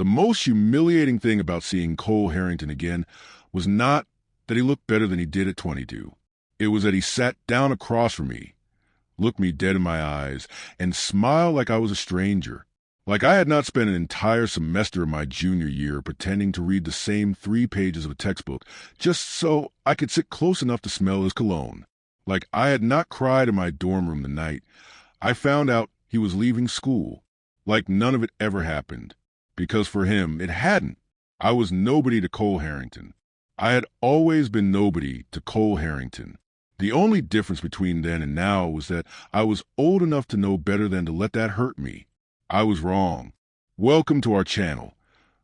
The most humiliating thing about seeing Cole Harrington again was not that he looked better than he did at 22. It was that he sat down across from me, looked me dead in my eyes, and smiled like I was a stranger. Like I had not spent an entire semester of my junior year pretending to read the same 3 pages of a textbook just so I could sit close enough to smell his cologne. Like I had not cried in my dorm room the night I found out he was leaving school. Like none of it ever happened. Because for him, it hadn't. I was nobody to Cole Harrington. I had always been nobody to Cole Harrington. The only difference between then and now was that I was old enough to know better than to let that hurt me. I was wrong. Welcome to our channel,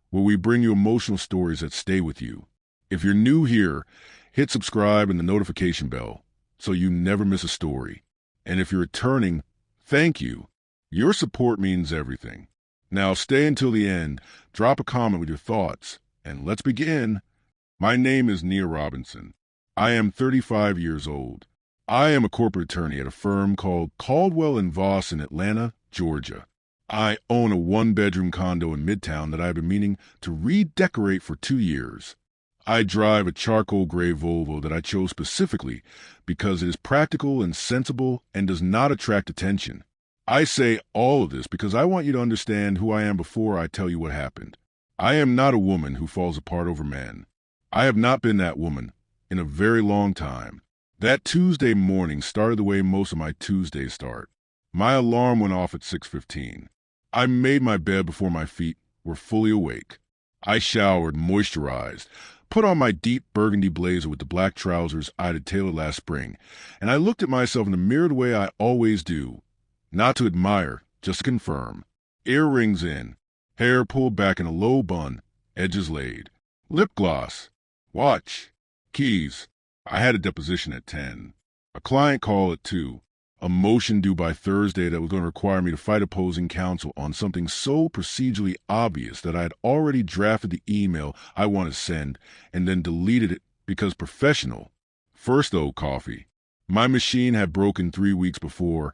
where we bring you emotional stories that stay with you. If you're new here, hit subscribe and the notification bell so you never miss a story. And if you're returning, thank you. Your support means everything. Now stay until the end, drop a comment with your thoughts, and let's begin. My name is Nia Robinson. I am 35 years old. I am a corporate attorney at a firm called Caldwell & Voss in Atlanta, Georgia. I own a 1-bedroom condo in Midtown that I've been meaning to redecorate for 2 years. I drive a charcoal gray Volvo that I chose specifically because it is practical and sensible and does not attract attention. I say all of this because I want you to understand who I am before I tell you what happened. I am not a woman who falls apart over men. I have not been that woman in a very long time. That Tuesday morning started the way most of my Tuesdays start. My alarm went off at 6:15. I made my bed before my feet were fully awake. I showered, moisturized, put on my deep burgundy blazer with the black trousers I had tailored last spring, and I looked at myself in the mirror the way I always do. Not to admire, just to confirm. Earrings in, hair pulled back in a low bun, edges laid. Lip gloss, watch, keys. I had a deposition at 10. A client call at 2. A motion due by Thursday that was going to require me to fight opposing counsel on something so procedurally obvious that I had already drafted the email I wanted to send and then deleted it because professional. First, though, coffee. My machine had broken 3 weeks before,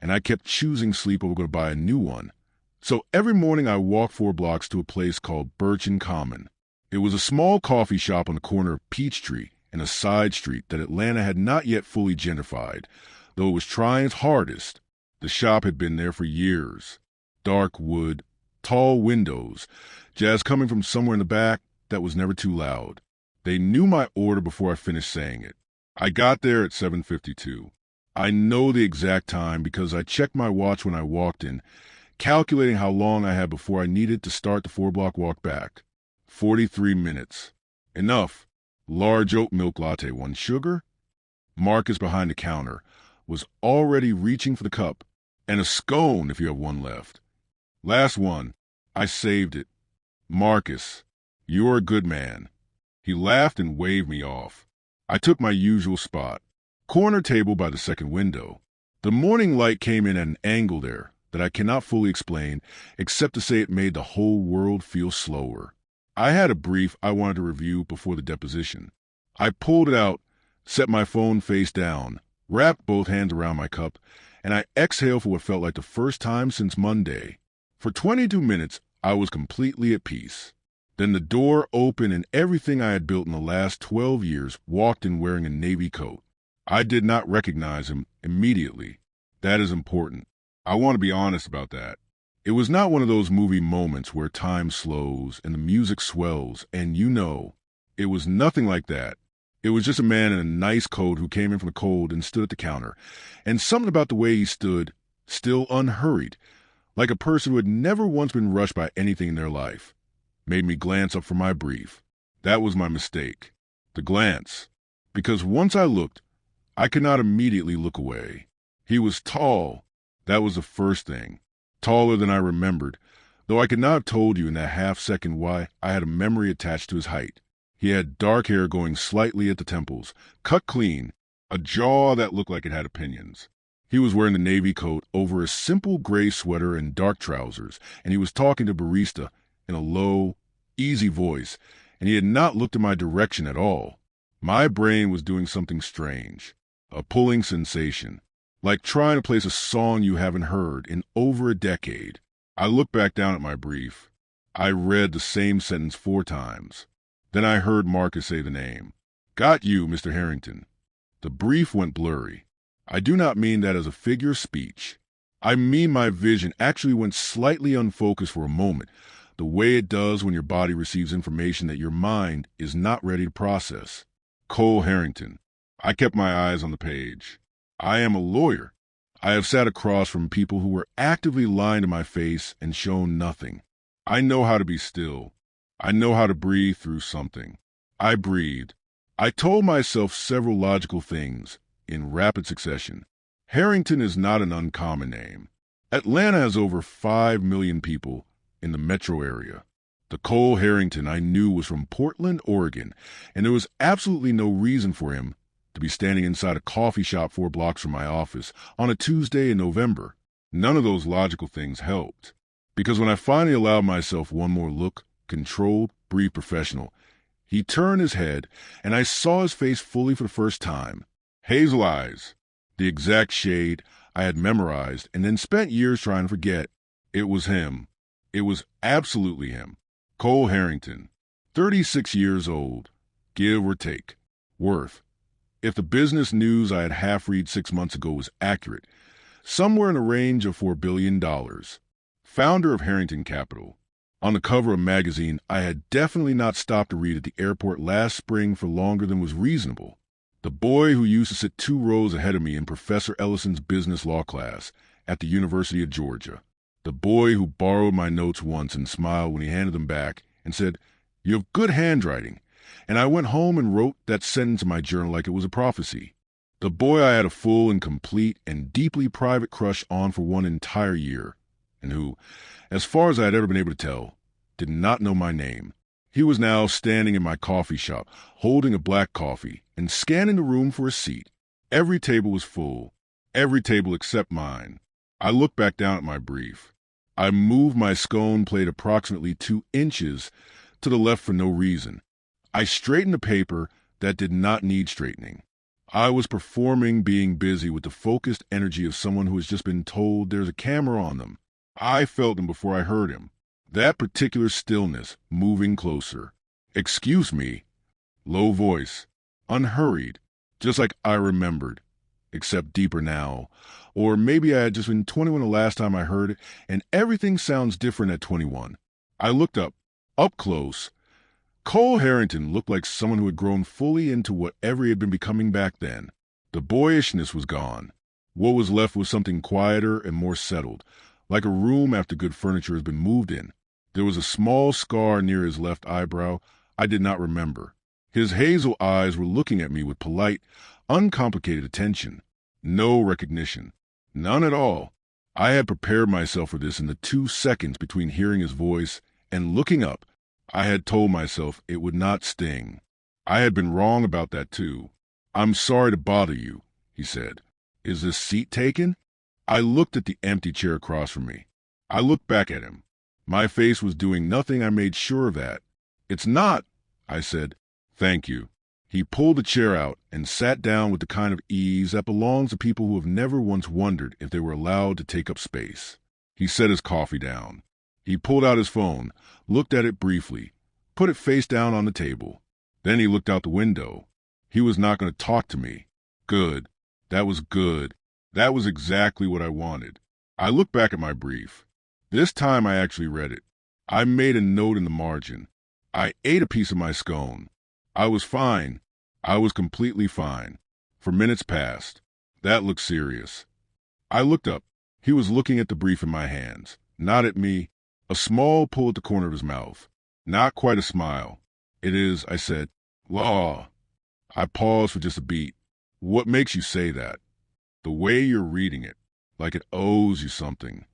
and I kept choosing sleep over going to buy a new one. So every morning I walked 4 blocks to a place called Birch and Common. It was a small coffee shop on the corner of Peachtree and a side street that Atlanta had not yet fully gentrified, though it was trying its hardest. The shop had been there for years. Dark wood, tall windows, jazz coming from somewhere in the back that was never too loud. They knew my order before I finished saying it. I got there at 7:52. I know the exact time because I checked my watch when I walked in, calculating how long I had before I needed to start the 4-block walk back. 43 minutes. Enough. Large oat milk latte, 1 sugar. Marcus behind the counter was already reaching for the cup, and a scone if you have one left. Last one. I saved it. Marcus, you're a good man. He laughed and waved me off. I took my usual spot. Corner table by the second window. The morning light came in at an angle there that I cannot fully explain, except to say it made the whole world feel slower. I had a brief I wanted to review before the deposition. I pulled it out, set my phone face down, wrapped both hands around my cup, and I exhaled for what felt like the first time since Monday. For 22 minutes, I was completely at peace. Then the door opened and everything I had built in the last 12 years walked in wearing a navy coat. I did not recognize him immediately. That is important. I want to be honest about that. It was not one of those movie moments where time slows and the music swells and it was nothing like that. It was just a man in a nice coat who came in from the cold and stood at the counter. And something about the way he stood, still unhurried, like a person who had never once been rushed by anything in their life, made me glance up from my brief. That was my mistake. The glance. Because once I looked, I could not immediately look away. He was tall. That was the first thing. Taller than I remembered, though I could not have told you in that half second why I had a memory attached to his height. He had dark hair going slightly at the temples, cut clean, a jaw that looked like it had opinions. He was wearing the navy coat over a simple gray sweater and dark trousers, and he was talking to barista in a low, easy voice, and he had not looked in my direction at all. My brain was doing something strange, a pulling sensation, like trying to place a song you haven't heard in over a decade. I looked back down at my brief. I read the same sentence 4 times. Then I heard Marcus say the name. "Got you, Mr. Harrington." The brief went blurry. I do not mean that as a figure of speech. I mean my vision actually went slightly unfocused for a moment, the way it does when your body receives information that your mind is not ready to process. Cole Harrington. I kept my eyes on the page. I am a lawyer. I have sat across from people who were actively lying to my face and shown nothing. I know how to be still. I know how to breathe through something. I breathed. I told myself several logical things in rapid succession. Harrington is not an uncommon name. Atlanta has over 5 million people in the metro area. The Cole Harrington I knew was from Portland, Oregon, and there was absolutely no reason for him to be standing inside a coffee shop 4 blocks from my office on a Tuesday in November. None of those logical things helped. Because when I finally allowed myself one more look, controlled, brief, professional, he turned his head, and I saw his face fully for the first time. Hazel eyes, the exact shade I had memorized and then spent years trying to forget. It was him. It was absolutely him. Cole Harrington, 36 years old, give or take. Worth, if the business news I had half-read 6 months ago was accurate, somewhere in the range of $4 billion. Founder of Harrington Capital. On the cover of a magazine I had definitely not stopped to read at the airport last spring for longer than was reasonable. The boy who used to sit 2 rows ahead of me in Professor Ellison's business law class at the University of Georgia. The boy who borrowed my notes once and smiled when he handed them back and said, "You have good handwriting." And I went home and wrote that sentence in my journal like it was a prophecy. The boy I had a full and complete and deeply private crush on for 1 entire year, and who, as far as I had ever been able to tell, did not know my name. He was now standing in my coffee shop, holding a black coffee and scanning the room for a seat. Every table was full, every table except mine. I looked back down at my brief. I moved my scone plate approximately 2 inches to the left for no reason. I straightened a paper that did not need straightening. I was performing being busy with the focused energy of someone who has just been told there's a camera on them. I felt him before I heard him. That particular stillness, moving closer. "Excuse me." Low voice. Unhurried. Just like I remembered. Except deeper now. Or maybe I had just been 21 the last time I heard it, and everything sounds different at 21. I looked up close. Cole Harrington looked like someone who had grown fully into whatever he had been becoming back then. The boyishness was gone. What was left was something quieter and more settled, like a room after good furniture has been moved in. There was a small scar near his left eyebrow I did not remember. His hazel eyes were looking at me with polite, uncomplicated attention. No recognition. None at all. I had prepared myself for this in the 2 seconds between hearing his voice and looking up. I had told myself it would not sting. I had been wrong about that too. "I'm sorry to bother you," he said. "Is this seat taken?" I looked at the empty chair across from me. I looked back at him. My face was doing nothing. I made sure of that. "It's not," I said. "Thank you." He pulled the chair out and sat down with the kind of ease that belongs to people who have never once wondered if they were allowed to take up space. He set his coffee down. He pulled out his phone, looked at it briefly, put it face down on the table. Then he looked out the window. He was not going to talk to me. Good. That was good. That was exactly what I wanted. I looked back at my brief. This time I actually read it. I made a note in the margin. I ate a piece of my scone. I was fine. I was completely fine. For minutes past. That looked serious. I looked up. He was looking at the brief in my hands, not at me. A small pull at the corner of his mouth. Not quite a smile. "It is," I said. "Law." I paused for just a beat. "What makes you say that?" "The way you're reading it. Like it owes you something."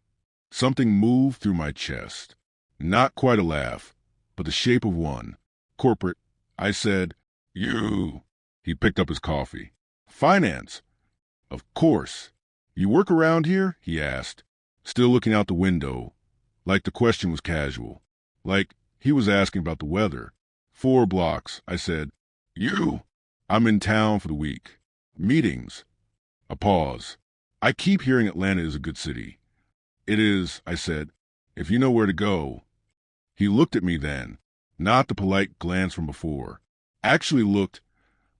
Something moved through my chest. Not quite a laugh, but the shape of one. "Corporate." I said. "You." He picked up his coffee. "Finance." "Of course." "You work around here?" he asked, still looking out the window, like the question was casual, like he was asking about the weather. 4 blocks, I said. "You." "I'm in town for the week." "Meetings." A pause. "I keep hearing Atlanta is a good city." "It is," I said, "if you know where to go." He looked at me then, not the polite glance from before. Actually looked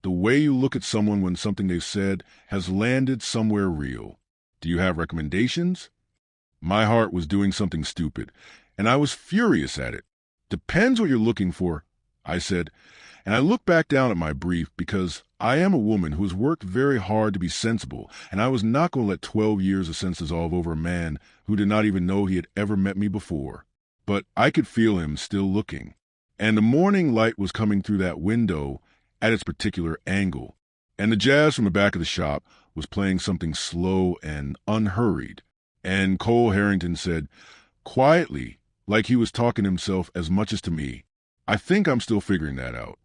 the way you look at someone when something they've said has landed somewhere real. Do you have recommendations? My heart was doing something stupid, and I was furious at it. Depends what you're looking for, I said, and I looked back down at my brief because I am a woman who has worked very hard to be sensible, and I was not going to let 12 years of sense dissolve over a man who did not even know he had ever met me before. But I could feel him still looking, and the morning light was coming through that window at its particular angle, and the jazz from the back of the shop was playing something slow and unhurried, and Cole Harrington said, quietly, like he was talking to himself as much as to me, I think I'm still figuring that out.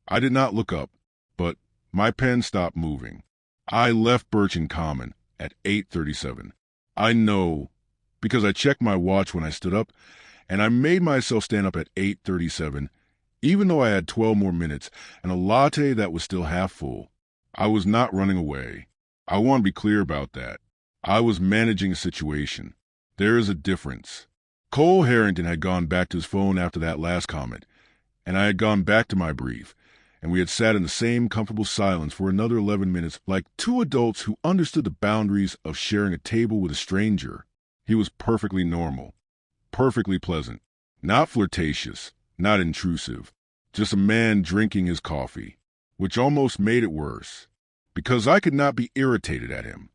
I did not look up, but my pen stopped moving. I left Birch and Common at 8:37. I know, because I checked my watch when I stood up, and I made myself stand up at 8:37, even though I had 12 more minutes and a latte that was still half full. I was not running away. I want to be clear about that. I was managing a situation. There is a difference. Cole Harrington had gone back to his phone after that last comment, and I had gone back to my brief, and we had sat in the same comfortable silence for another 11 minutes like two adults who understood the boundaries of sharing a table with a stranger. He was perfectly normal, perfectly pleasant, not flirtatious, not intrusive, just a man drinking his coffee, which almost made it worse, because I could not be irritated at him.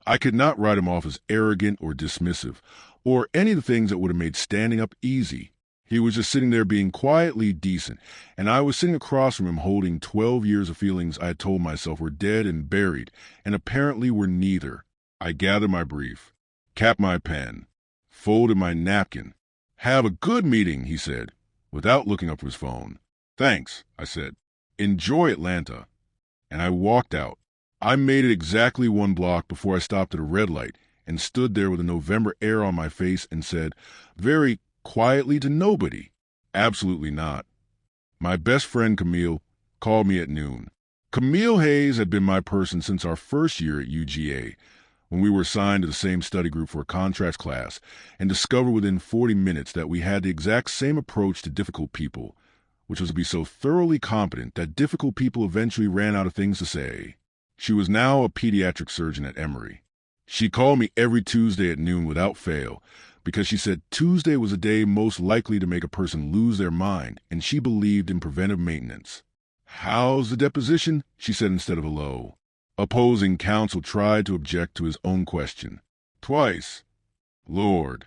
I could not write him off as arrogant or dismissive, or any of the things that would have made standing up easy. He was just sitting there being quietly decent, and I was sitting across from him holding 12 years of feelings I had told myself were dead and buried, and apparently were neither. I gathered my brief, capped my pen, folded my napkin. Have a good meeting, he said, without looking up for his phone. Thanks, I said. Enjoy Atlanta. And I walked out. I made it exactly 1 block before I stopped at a red light and stood there with a November air on my face and said, very quietly to nobody, absolutely not. My best friend Camille called me at noon. Camille Hayes had been my person since our first year at UGA, when we were assigned to the same study group for a contracts class, and discovered within 40 minutes that we had the exact same approach to difficult people, which was to be so thoroughly competent that difficult people eventually ran out of things to say. She was now a pediatric surgeon at Emory. She called me every Tuesday at noon without fail, because she said Tuesday was a day most likely to make a person lose their mind, and she believed in preventive maintenance. How's the deposition? She said instead of hello. Opposing counsel tried to object to his own question. Twice. Lord.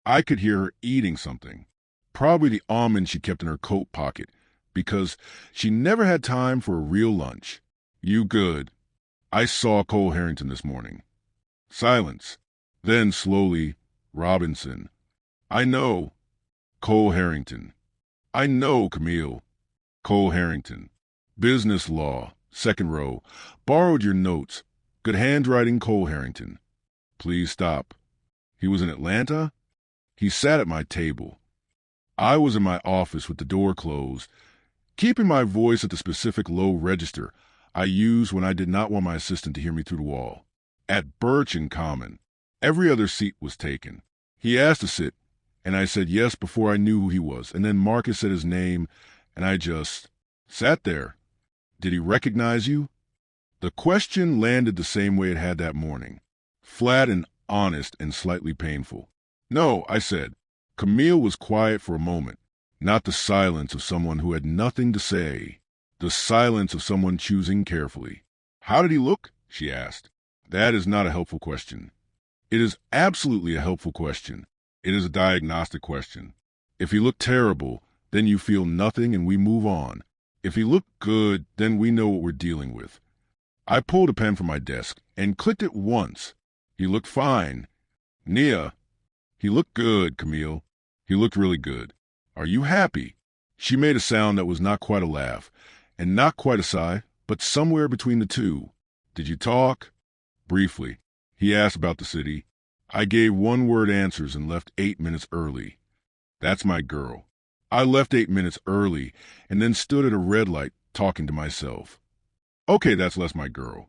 I could hear her eating something. Probably the almond she kept in her coat pocket, because she never had time for a real lunch. You good. I saw Cole Harrington this morning. Silence. Then slowly, Robinson. I know. Cole Harrington. I know, Camille. Cole Harrington. Business law. Second row. Borrowed your notes. Good handwriting, Cole Harrington. Please stop. He was in Atlanta? He sat at my table. I was in my office with the door closed, keeping my voice at the specific low register I used when I did not want my assistant to hear me through the wall. At Birch and Common. Every other seat was taken. He asked to sit, and I said yes before I knew who he was, and then Marcus said his name, and I just sat there. Did he recognize you? The question landed the same way it had that morning, flat and honest and slightly painful. No, I said. Camille was quiet for a moment, not the silence of someone who had nothing to say, the silence of someone choosing carefully. How did he look? She asked. That is not a helpful question. It is absolutely a helpful question. It is a diagnostic question. If he looked terrible, then you feel nothing and we move on. If he looked good, then we know what we're dealing with. I pulled a pen from my desk and clicked it once. He looked fine. Nia. He looked good, Camille. He looked really good. Are you happy? She made a sound that was not quite a laugh, and not quite a sigh, but somewhere between the two. Did you talk? Briefly. He asked about the city. I gave one-word answers and left 8 minutes early. That's my girl. I left 8 minutes early and then stood at a red light talking to myself. Okay, that's less my girl.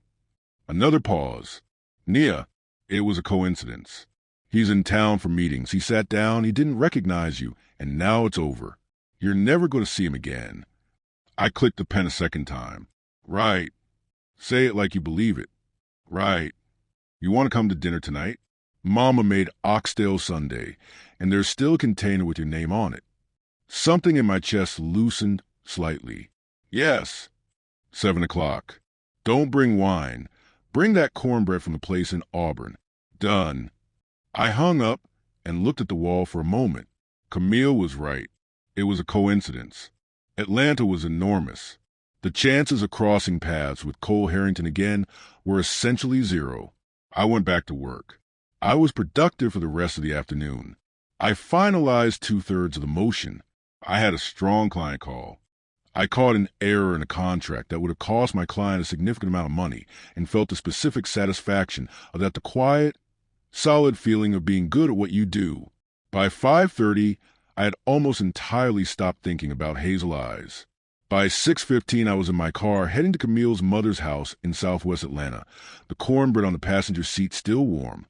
Another pause. Nia, it was a coincidence. He's in town for meetings. He sat down, he didn't recognize you, and now it's over. You're never going to see him again. I clicked the pen a second time. Right. Say it like you believe it. Right. You want to come to dinner tonight? Mama made oxtail Sunday, and there's still a container with your name on it. Something in my chest loosened slightly. Yes. 7 o'clock. Don't bring wine. Bring that cornbread from the place in Auburn. Done. I hung up and looked at the wall for a moment. Camille was right. It was a coincidence. Atlanta was enormous. The chances of crossing paths with Cole Harrington again were essentially zero. I went back to work. I was productive for the rest of the afternoon. I finalized 2/3 of the motion. I had a strong client call. I caught an error in a contract that would have cost my client a significant amount of money and felt the specific satisfaction of that, the quiet, solid feeling of being good at what you do. By 5:30, I had almost entirely stopped thinking about hazel eyes. By 6:15, I was in my car heading to Camille's mother's house in southwest Atlanta, the cornbread on the passenger seat still warm,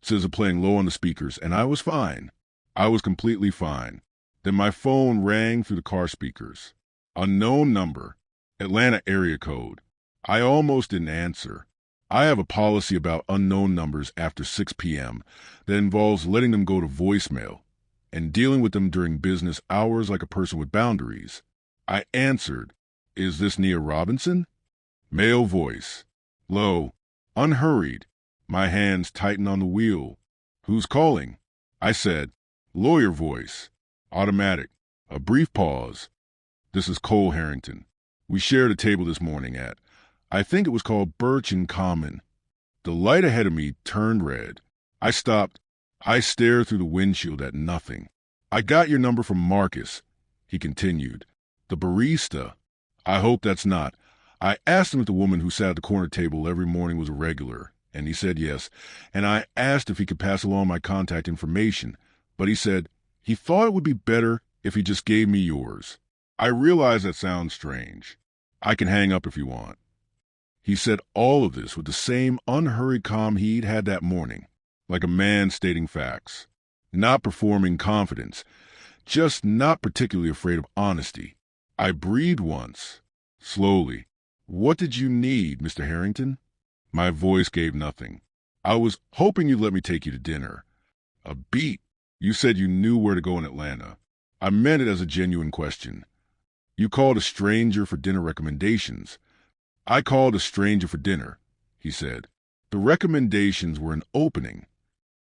SZA playing low on the speakers, and I was fine. I was completely fine. Then my phone rang through the car speakers. Unknown number, Atlanta area code. I almost didn't answer. I have a policy about unknown numbers after 6 p.m. that involves letting them go to voicemail and dealing with them during business hours like a person with boundaries. I answered, "Is this Nia Robinson?" Male voice. Low, unhurried. My hands tightened on the wheel. "Who's calling?" I said. Lawyer voice. Automatic. A brief pause. "This is Cole Harrington. We shared a table this morning at, I think it was called Birch and Common." The light ahead of me turned red. I stopped. I stared through the windshield at nothing. "I got your number from Marcus," he continued. "The barista. I hope that's not." I asked him if the woman who sat at the corner table every morning was a regular, and he said yes. And I asked if he could pass along my contact information, but he said he thought it would be better if he just gave me yours. I realize that sounds strange. I can hang up if you want. He said all of this with the same unhurried calm he'd had that morning, like a man stating facts, not performing confidence, just not particularly afraid of honesty. I breathed once, slowly. "What did you need, Mr. Harrington?" My voice gave nothing. "I was hoping you'd let me take you to dinner." A beat. "You said you knew where to go in Atlanta." I meant it as a genuine question. "You called a stranger for dinner recommendations." "I called a stranger for dinner," he said. The recommendations were an opening.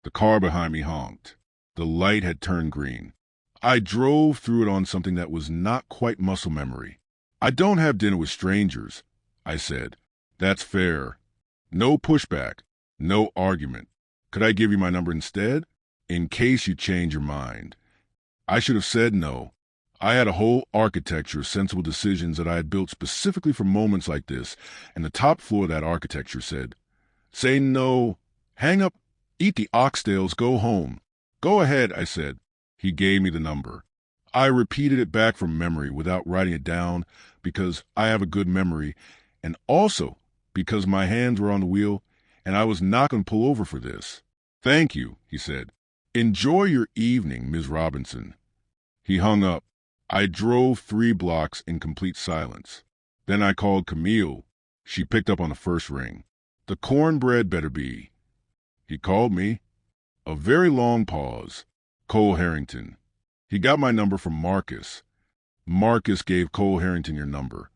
The car behind me honked. The light had turned green. I drove through it on something that was not quite muscle memory. "I don't have dinner with strangers," I said. "That's fair." No pushback. No argument. "Could I give you my number instead? In case you change your mind." I should have said no. I had a whole architecture of sensible decisions that I had built specifically for moments like this, and the top floor of that architecture said, "Say no, hang up, eat the oxtails, go home." "Go ahead," I said. He gave me the number. I repeated it back from memory without writing it down because I have a good memory, and also because my hands were on the wheel and I was not going to pull over for this. "Thank you," he said. "Enjoy your evening, Ms. Robinson." He hung up. I drove 3 blocks in complete silence. Then I called Camille. She picked up on the first ring. "The cornbread better be." He called me. A very long pause. "Cole Harrington." He got my number from Marcus. Marcus gave Cole Harrington your number.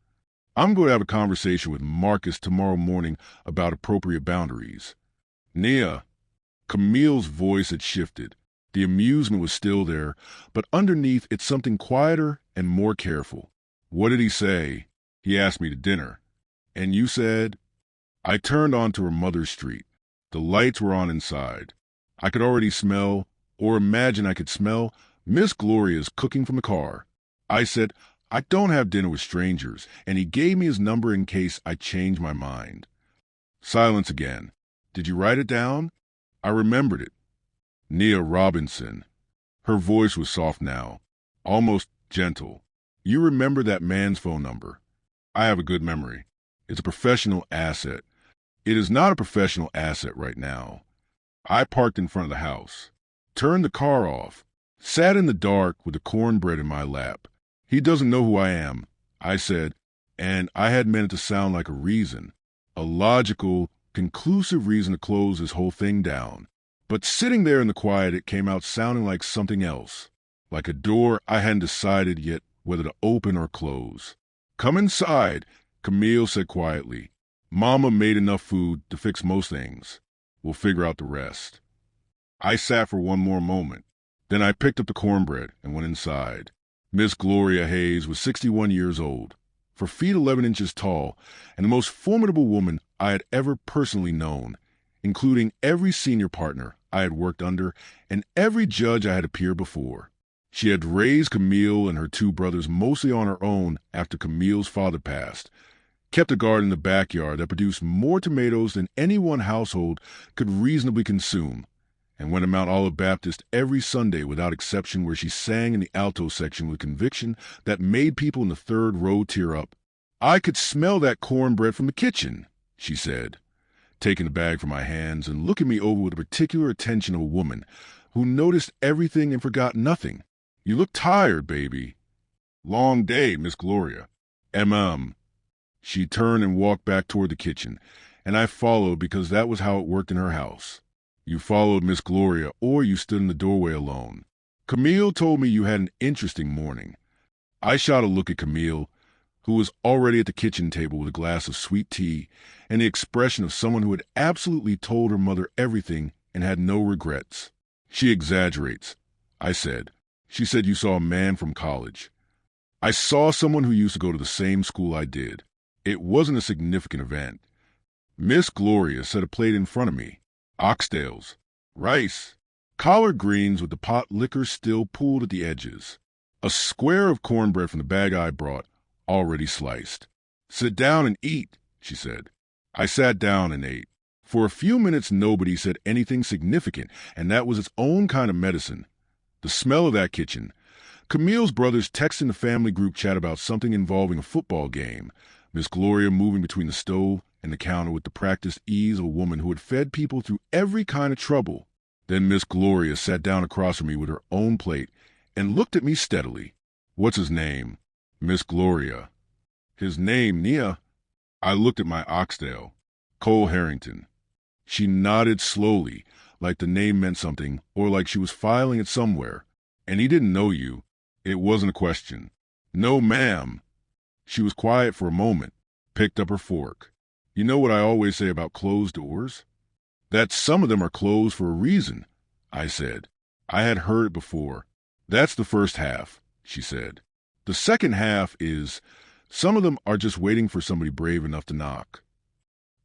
"I'm going to have a conversation with Marcus tomorrow morning about appropriate boundaries." "Nia." Camille's voice had shifted. The amusement was still there, but underneath it's something quieter and more careful. "What did he say?" "He asked me to dinner." "And you said?" I turned onto her mother's street. The lights were on inside. I could already smell, or imagine I could smell, Miss Gloria's cooking from the car. I said, "I don't have dinner with strangers," and he gave me his number in case I changed my mind. Silence again. "Did you write it down?" I remembered it. Nia Robinson. Her voice was soft now, almost gentle. "You remember that man's phone number." I have a good memory. It's a professional asset. It is not a professional asset right now. I parked in front of the house, turned the car off, sat in the dark with the cornbread in my lap. He doesn't know who I am, I said, and I had meant it to sound like a reason, a logical, conclusive reason to close this whole thing down. But sitting there in the quiet, it came out sounding like something else, like a door I hadn't decided yet whether to open or close. "Come inside," Camille said quietly. "Mama made enough food to fix most things. We'll figure out the rest." I sat for one more moment. Then I picked up the cornbread and went inside. Miss Gloria Hayes was 61 years old, 4 feet 11 inches tall, and the most formidable woman I had ever personally known, including every senior partner I had worked under and every judge I had appeared before. She had raised Camille and her 2 brothers mostly on her own after Camille's father passed, kept a garden in the backyard that produced more tomatoes than any one household could reasonably consume, and went to Mount Olive Baptist every Sunday without exception, where she sang in the alto section with conviction that made people in the 3rd row tear up. "I could smell that cornbread from the kitchen," she said, taking the bag from my hands and looking me over with the particular attention of a woman who noticed everything and forgot nothing. "You look tired, baby." "Long day, Miss Gloria." She turned and walked back toward the kitchen, and I followed because that was how it worked in her house. You followed Miss Gloria, or you stood in the doorway alone. "Camille told me you had an interesting morning." I shot a look at Camille, who was already at the kitchen table with a glass of sweet tea and the expression of someone who had absolutely told her mother everything and had no regrets. "She exaggerates," I said. "She said you saw a man from college." "I saw someone who used to go to the same school I did. It wasn't a significant event." Miss Gloria set a plate in front of me. Oxtails, rice, collard greens with the pot liquor still pooled at the edges, a square of cornbread from the bag I brought, already sliced. "Sit down and eat," she said. I sat down and ate. For a few minutes nobody said anything significant, and that was its own kind of medicine. The smell of that kitchen. Camille's brothers texting the family group chat about something involving a football game. Miss Gloria moving between the stove and the counter with the practiced ease of a woman who had fed people through every kind of trouble. Then Miss Gloria sat down across from me with her own plate and looked at me steadily. "What's his name?" "Miss Gloria." "His name, Nia." I looked at my oxtail. "Cole Harrington." She nodded slowly, like the name meant something, or like she was filing it somewhere. "And he didn't know you?" It wasn't a question. "No, ma'am." She was quiet for a moment, picked up her fork. "You know what I always say about closed doors? That some of them are closed for a reason," I said. I had heard it before. "That's the first half," she said. "The second half is, some of them are just waiting for somebody brave enough to knock."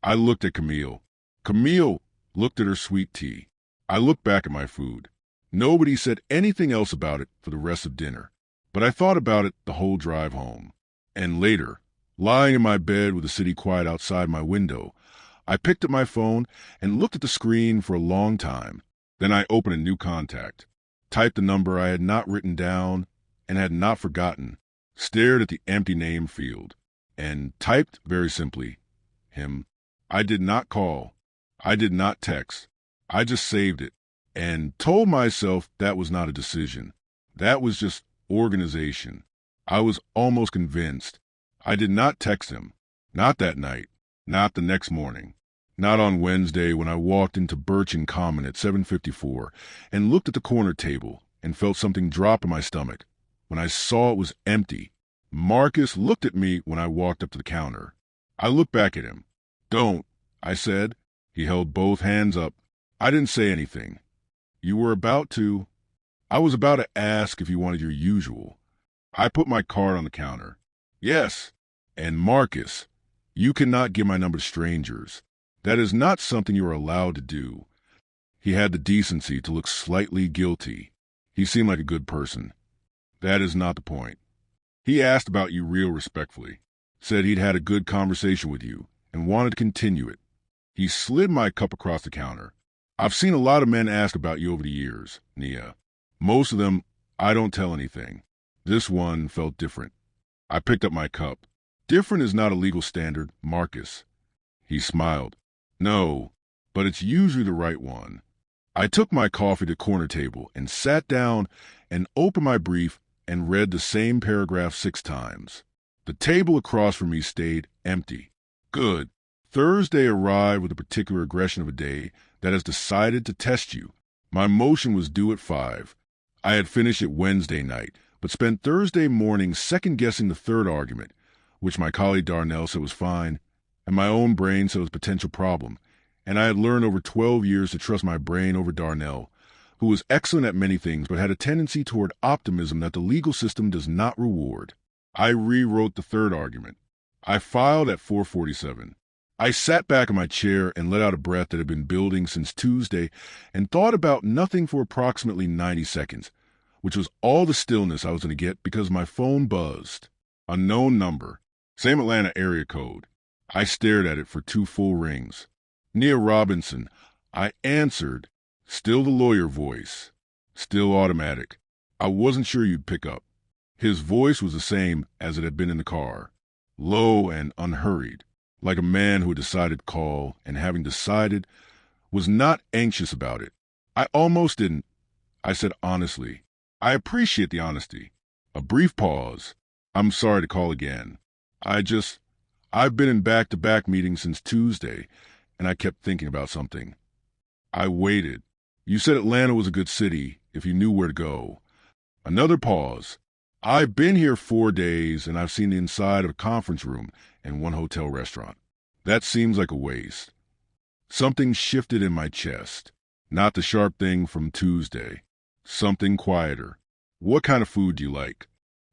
I looked at Camille. Camille looked at her sweet tea. I looked back at my food. Nobody said anything else about it for the rest of dinner, but I thought about it the whole drive home. And later, lying in my bed with the city quiet outside my window, I picked up my phone and looked at the screen for a long time. Then I opened a new contact, typed the number I had not written down and had not forgotten, stared at the empty name field, and typed very simply, him. I did not call. I did not text. I just saved it and told myself that was not a decision. That was just organization. I was almost convinced. I did not text him. Not that night. Not the next morning. Not on Wednesday when I walked into Birch and Common at 7:54 and looked at the corner table and felt something drop in my stomach. When I saw it was empty. Marcus looked at me when I walked up to the counter. I looked back at him. "Don't," I said. He held both hands up. I didn't say anything. "You were about to." "I was about to ask if you wanted your usual." I put my card on the counter. "Yes." "And Marcus, you cannot give my number to strangers. That is not something you are allowed to do." He had the decency to look slightly guilty. He seemed like a good person. "That is not the point. He asked about you real respectfully. Said he'd had a good conversation with you and wanted to continue it." He slid my cup across the counter. "I've seen a lot of men ask about you over the years, Nia. Most of them, I don't tell anything. This one felt different." I picked up my cup. "Different is not a legal standard, Marcus." He smiled. "No, but it's usually the right one." I took my coffee to the corner table and sat down and opened my brief and read the same paragraph 6 times. The table across from me stayed empty. Good. Thursday arrived with a particular aggression of a day that has decided to test you. My motion was due at 5. I had finished it Wednesday night, but spent Thursday morning second-guessing the third argument, which my colleague Darnell said was fine, and my own brain said was a potential problem. And I had learned over 12 years to trust my brain over Darnell, who was excellent at many things but had a tendency toward optimism that the legal system does not reward. I rewrote the third argument. I filed at 4:47. I sat back in my chair and let out a breath that had been building since Tuesday and thought about nothing for approximately 90 seconds, which was all the stillness I was going to get because my phone buzzed. Unknown number. Same Atlanta area code. I stared at it for 2 full rings. Nia Robinson. I answered. Still the lawyer voice. Still automatic. I wasn't sure you'd pick up. His voice was the same as it had been in the car. Low and unhurried. Like a man who had decided to call and, having decided, was not anxious about it. I almost didn't. I said honestly. I appreciate the honesty. A brief pause. I'm sorry to call again. I've been in back-to-back meetings since Tuesday, and I kept thinking about something. I waited. You said Atlanta was a good city if you knew where to go. Another pause. I've been here 4 days, and I've seen the inside of a conference room and 1 hotel restaurant. That seems like a waste. Something shifted in my chest. Not the sharp thing from Tuesday. Something quieter. What kind of food do you like?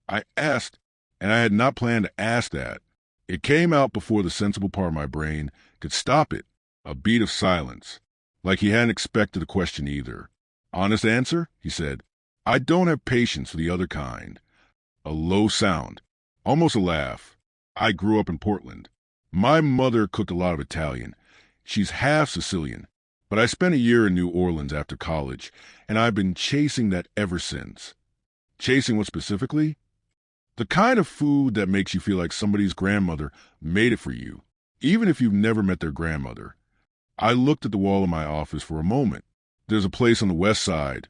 I asked, and I had not planned to ask that. It came out before the sensible part of my brain could stop it. A beat of silence. Like he hadn't expected the question either. Honest answer, he said. I don't have patience for the other kind. A low sound. Almost a laugh. I grew up in Portland. My mother cooked a lot of Italian. She's half Sicilian. But I spent a year in New Orleans after college, and I've been chasing that ever since. Chasing what specifically? The kind of food that makes you feel like somebody's grandmother made it for you, even if you've never met their grandmother. I looked at the wall of my office for a moment. There's a place on the west side,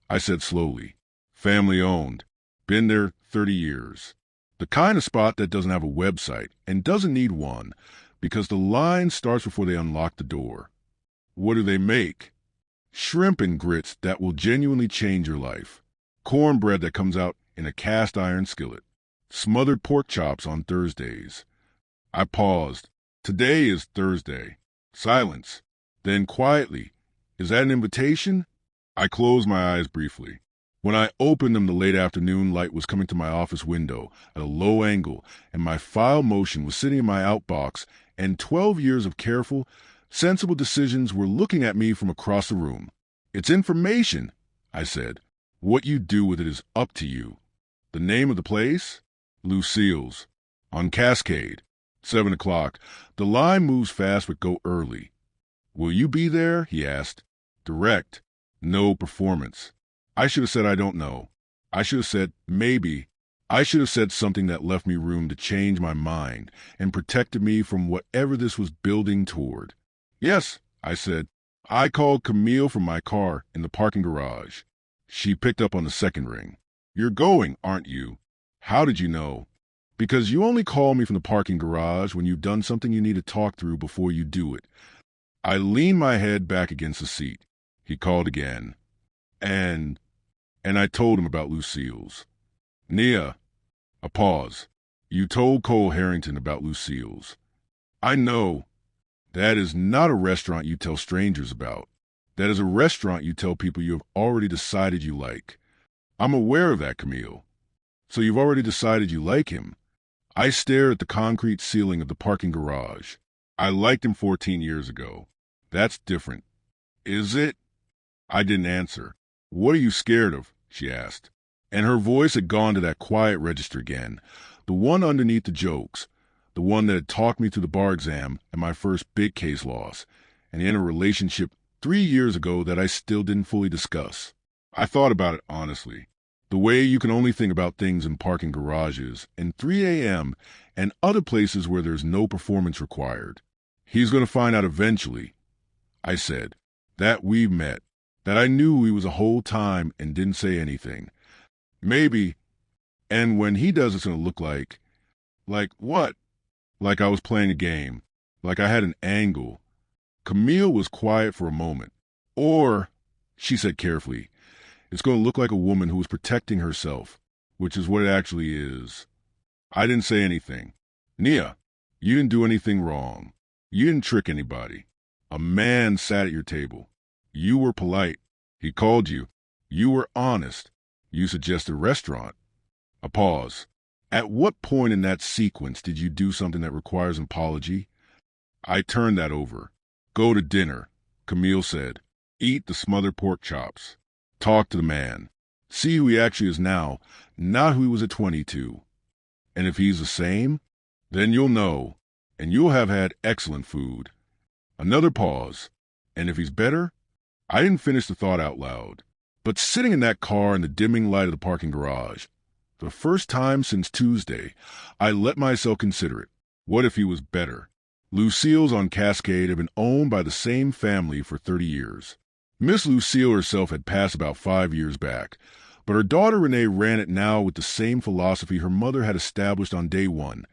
I said slowly. Family owned. Been there 30 years. The kind of spot that doesn't have a website and doesn't need one because the line starts before they unlock the door. What do they make? Shrimp and grits that will genuinely change your life. Cornbread that comes out in a cast iron skillet. Smothered pork chops on Thursdays. I paused. Today is Thursday. Silence. Then quietly. Is that an invitation? I closed my eyes briefly. When I opened them, the late afternoon light was coming to my office window at a low angle, and my file motion was sitting in my outbox, and 12 years of careful, sensible decisions were looking at me from across the room. It's information, I said. What you do with it is up to you. The name of the place? Lucille's. On Cascade. 7 o'clock. The line moves fast but go early. Will you be there? He asked. Direct. No performance. I should have said I don't know. I should have said maybe. I should have said something that left me room to change my mind and protected me from whatever this was building toward. Yes, I said. I called Camille from my car in the parking garage. She picked up on the second ring. You're going, aren't you? How did you know? Because you only call me from the parking garage when you've done something you need to talk through before you do it. I leaned my head back against the seat. He called again. And I told him about Lucille's. Nia. A pause. You told Cole Harrington about Lucille's. I know. That is not a restaurant you tell strangers about. That is a restaurant you tell people you have already decided you like. I'm aware of that, Camille. So you've already decided you like him. I stared at the concrete ceiling of the parking garage. I liked him 14 years ago. That's different. Is it? I didn't answer. What are you scared of? She asked. And her voice had gone to that quiet register again, the one underneath the jokes, the one that had talked me through the bar exam and my first big case loss, and in a relationship 3 years ago that I still didn't fully discuss. I thought about it honestly. The way you can only think about things in parking garages and 3 a.m. and other places where there's no performance required. He's going to find out eventually, I said, that we've met, that I knew he was a whole time and didn't say anything. Maybe, and when he does, it's going to look like what? Like I was playing a game, like I had an angle. Camille was quiet for a moment. Or, she said carefully, it's going to look like a woman who was protecting herself, which is what it actually is. I didn't say anything. Nia, you didn't do anything wrong. You didn't trick anybody. A man sat at your table. You were polite. He called you. You were honest. You suggested a restaurant. A pause. At what point in that sequence did you do something that requires an apology? I turned that over. Go to dinner, Camille said. Eat the smothered pork chops. Talk to the man. See who he actually is now, not who he was at 22. And if he's the same, then you'll know, and you'll have had excellent food. Another pause. And if he's better? I didn't finish the thought out loud. But sitting in that car in the dimming light of the parking garage, for the first time since Tuesday, I let myself consider it. What if he was better? Lucille's on Cascade had been owned by the same family for 30 years. Miss Lucille herself had passed about 5 years back, but her daughter Renee ran it now with the same philosophy her mother had established on day one.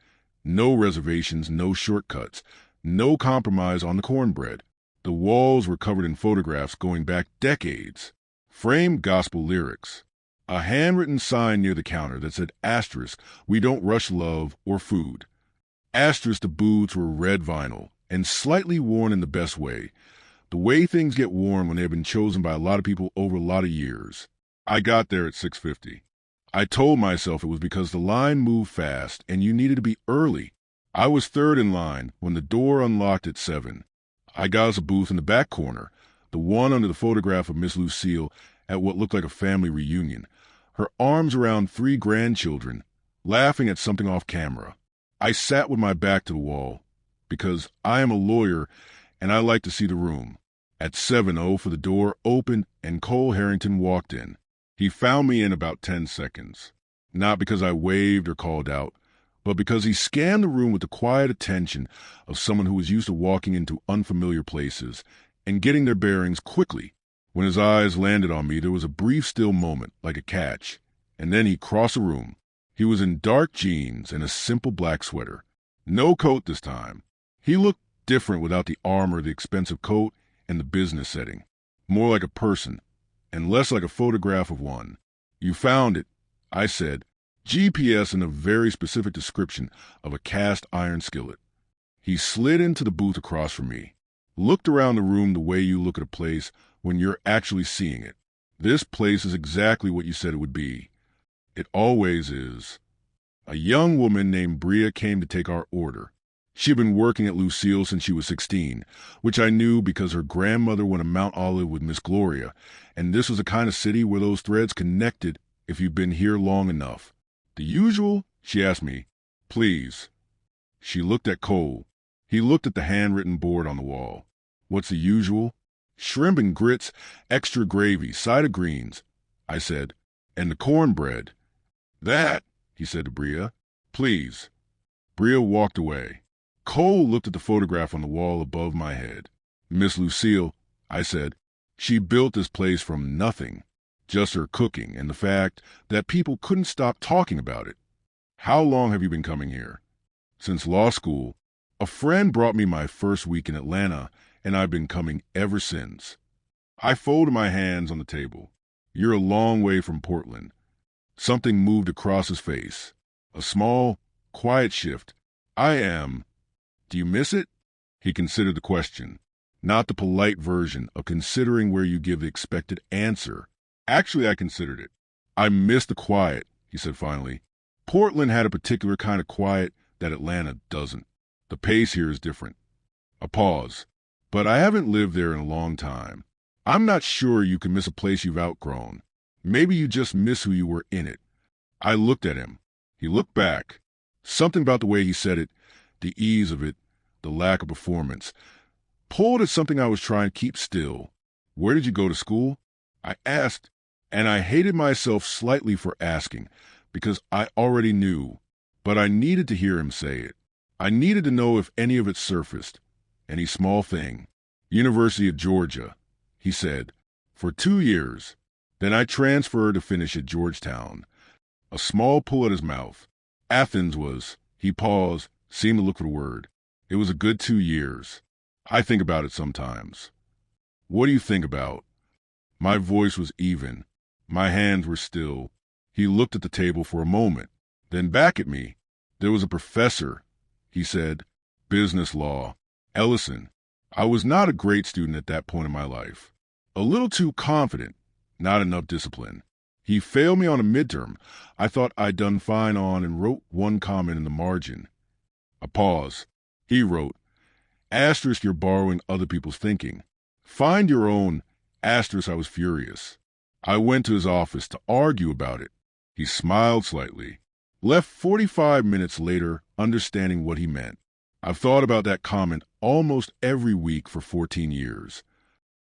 No reservations, no shortcuts, no compromise on the cornbread. The walls were covered in photographs going back decades. Framed gospel lyrics. A handwritten sign near the counter that said asterisk, we don't rush love or food. Asterisk, the boots were red vinyl and slightly worn in the best way. The way things get worn when they've been chosen by a lot of people over a lot of years. I got there at 6:50. I told myself it was because the line moved fast and you needed to be early. I was third in line when the door unlocked at 7. I got us a booth in the back corner, the one under the photograph of Miss Lucille at what looked like a family reunion, her arms around 3 grandchildren, laughing at something off camera. I sat with my back to the wall, because I am a lawyer and I like to see the room. At 7:00 for the door opened and Cole Harrington walked in. He found me in about 10 seconds. Not because I waved or called out, but because he scanned the room with the quiet attention of someone who was used to walking into unfamiliar places and getting their bearings quickly. When his eyes landed on me, there was a brief still moment, like a catch, and then he crossed the room. He was in dark jeans and a simple black sweater. No coat this time. He looked different without the armor, the expensive coat, and the business setting. More like a person, and less like a photograph of one. You found it, I said. GPS and a very specific description of a cast iron skillet. He slid into the booth across from me. Looked around the room the way you look at a place when you're actually seeing it. This place is exactly what you said it would be. It always is. A young woman named Bria came to take our order. She had been working at Lucille since she was 16, which I knew because her grandmother went to Mount Olive with Miss Gloria, and this was the kind of city where those threads connected if you'd been here long enough. The usual? She asked me. Please. She looked at Cole. He looked at the handwritten board on the wall. What's the usual? Shrimp and grits, extra gravy, side of greens, I said, and the cornbread. That, he said to Bria. Please. Bria walked away. Cole looked at the photograph on the wall above my head. Miss Lucille, I said, she built this place from nothing. Just her cooking and the fact that people couldn't stop talking about it. How long have you been coming here? Since law school. A friend brought me my first week in Atlanta, and I've been coming ever since. I folded my hands on the table. You're a long way from Portland. Something moved across his face. A small, quiet shift. I am. Do you miss it? He considered the question, not the polite version of considering where you give the expected answer. Actually, I considered it. I miss the quiet, he said finally. Portland had a particular kind of quiet that Atlanta doesn't. The pace here is different. A pause. But I haven't lived there in a long time. I'm not sure you can miss a place you've outgrown. Maybe you just miss who you were in it. I looked at him. He looked back. Something about the way he said it, the ease of it, the lack of performance, pulled at something I was trying to keep still. Where did you go to school? I asked, and I hated myself slightly for asking, because I already knew, but I needed to hear him say it. I needed to know if any of it surfaced. Any small thing. University of Georgia, he said. For 2 years. Then I transferred to finish at Georgetown. A small pull at his mouth. Athens was, he paused, seemed to look for the word. It was a good 2 years. I think about it sometimes. What do you think about? My voice was even. My hands were still. He looked at the table for a moment, then back at me. There was a professor, he said. Business law. Ellison. I was not a great student at that point in my life. A little too confident, not enough discipline. He failed me on a midterm I thought I'd done fine on and wrote one comment in the margin. A pause. He wrote, asterisk, you're borrowing other people's thinking. Find your own, asterisk. I was furious. I went to his office to argue about it. He smiled slightly. Left 45 minutes later, understanding what he meant. I've thought about that comment almost every week for 14 years.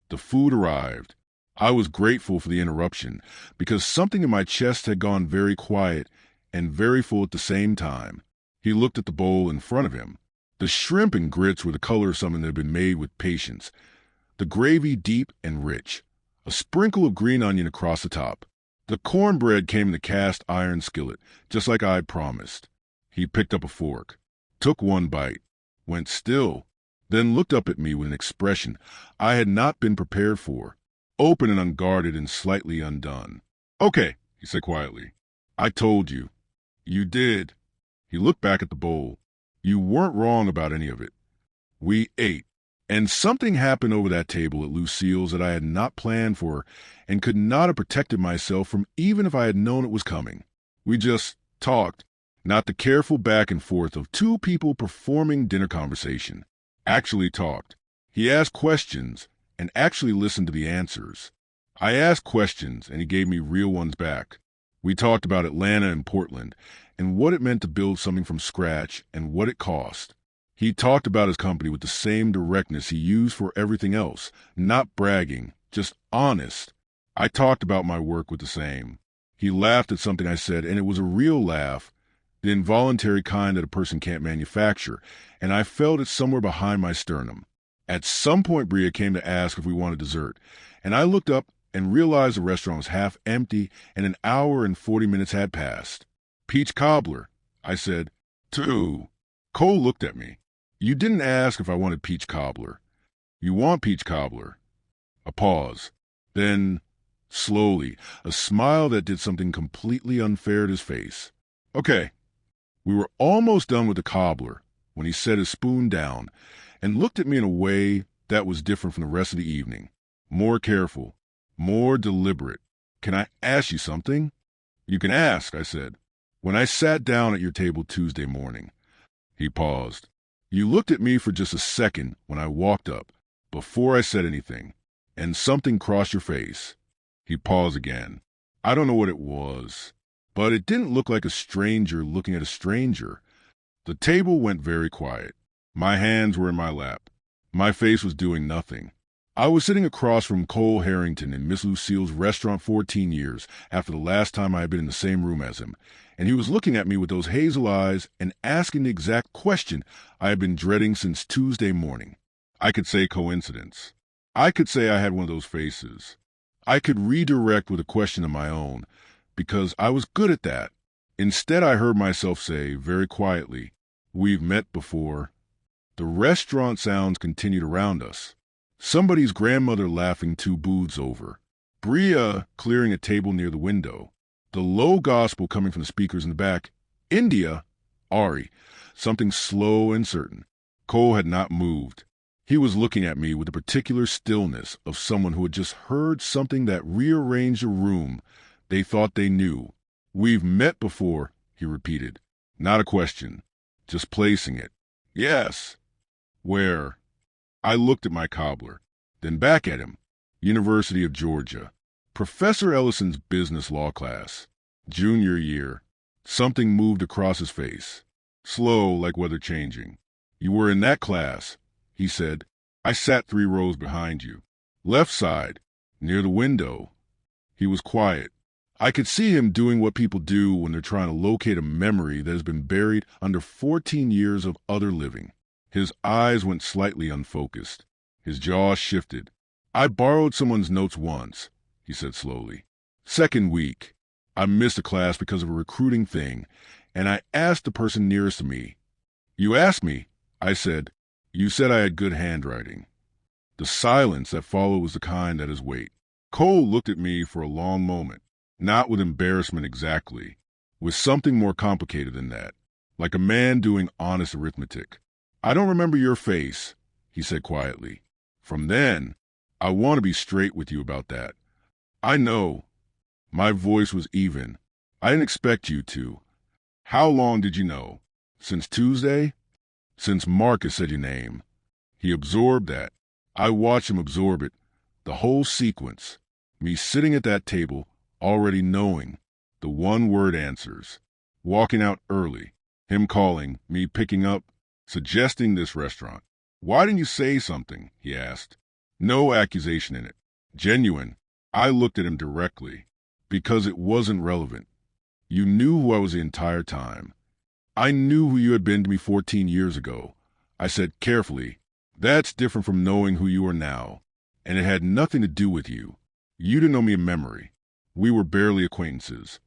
The food arrived. I was grateful for the interruption because something in my chest had gone very quiet and very full at the same time. He looked at the bowl in front of him. The shrimp and grits were the color of something that had been made with patience. The gravy deep and rich. A sprinkle of green onion across the top. The cornbread came in the cast iron skillet, just like I had promised. He picked up a fork, took one bite, went still, then looked up at me with an expression I had not been prepared for, open and unguarded and slightly undone. Okay, he said quietly. I told you. You did. He looked back at the bowl. You weren't wrong about any of it. We ate. And something happened over that table at Lucille's that I had not planned for and could not have protected myself from even if I had known it was coming. We just talked, not the careful back and forth of two people performing dinner conversation. Actually talked. He asked questions and actually listened to the answers. I asked questions and he gave me real ones back. We talked about Atlanta and Portland and what it meant to build something from scratch and what it cost. He talked about his company with the same directness he used for everything else, not bragging, just honest. I talked about my work with the same. He laughed at something I said, and it was a real laugh, the involuntary kind that a person can't manufacture, and I felt it somewhere behind my sternum. At some point, Bria came to ask if we wanted dessert, and I looked up and realized the restaurant was half empty and an hour and 40 minutes had passed. Peach cobbler, I said. 2. Cole looked at me. You didn't ask if I wanted peach cobbler. You want peach cobbler. A pause. Then, slowly, a smile that did something completely unfair to his face. Okay. We were almost done with the cobbler when he set his spoon down and looked at me in a way that was different from the rest of the evening. More careful, more deliberate. Can I ask you something? You can ask, I said. When I sat down at your table Tuesday morning. He paused. You looked at me for just a second when I walked up, before I said anything, and something crossed your face. He paused again. I don't know what it was, but it didn't look like a stranger looking at a stranger. The table went very quiet. My hands were in my lap. My face was doing nothing. I was sitting across from Cole Harrington in Miss Lucille's restaurant 14 years after the last time I had been in the same room as him, and he was looking at me with those hazel eyes and asking the exact question I had been dreading since Tuesday morning. I could say coincidence. I could say I had one of those faces. I could redirect with a question of my own, because I was good at that. Instead, I heard myself say, very quietly, we've met before. The restaurant sounds continued around us. Somebody's grandmother laughing 2 booths over. Bria clearing a table near the window. The low gospel coming from the speakers in the back. India. Ari. Something slow and certain. Cole had not moved. He was looking at me with the particular stillness of someone who had just heard something that rearranged a room they thought they knew. We've met before, he repeated. Not a question. Just placing it. Yes. Where? I looked at my cobbler, then back at him. University of Georgia. Professor Ellison's business law class. Junior year. Something moved across his face. Slow, like weather changing. You were in that class, he said. I sat 3 rows behind you. Left side, near the window. He was quiet. I could see him doing what people do when they're trying to locate a memory that has been buried under 14 years of other living. His eyes went slightly unfocused. His jaw shifted. I borrowed someone's notes once, he said slowly. Second week, I missed a class because of a recruiting thing, and I asked the person nearest to me. You asked me, I said. You said I had good handwriting. The silence that followed was the kind that is weight. Cole looked at me for a long moment, not with embarrassment exactly, with something more complicated than that, like a man doing honest arithmetic. I don't remember your face, he said quietly. From then, I want to be straight with you about that. I know. My voice was even. I didn't expect you to. How long did you know? Since Tuesday? Since Marcus said your name. He absorbed that. I watched him absorb it. The whole sequence. Me sitting at that table, already knowing the one-word answers. Walking out early. Him calling, me picking up, suggesting this restaurant. Why didn't you say something? He asked. No accusation in it. Genuine. I looked at him directly. Because it wasn't relevant. You knew who I was the entire time. I knew who you had been to me 14 years ago. I said carefully, that's different from knowing who you are now. And it had nothing to do with you. You didn't know me in memory. We were barely acquaintances.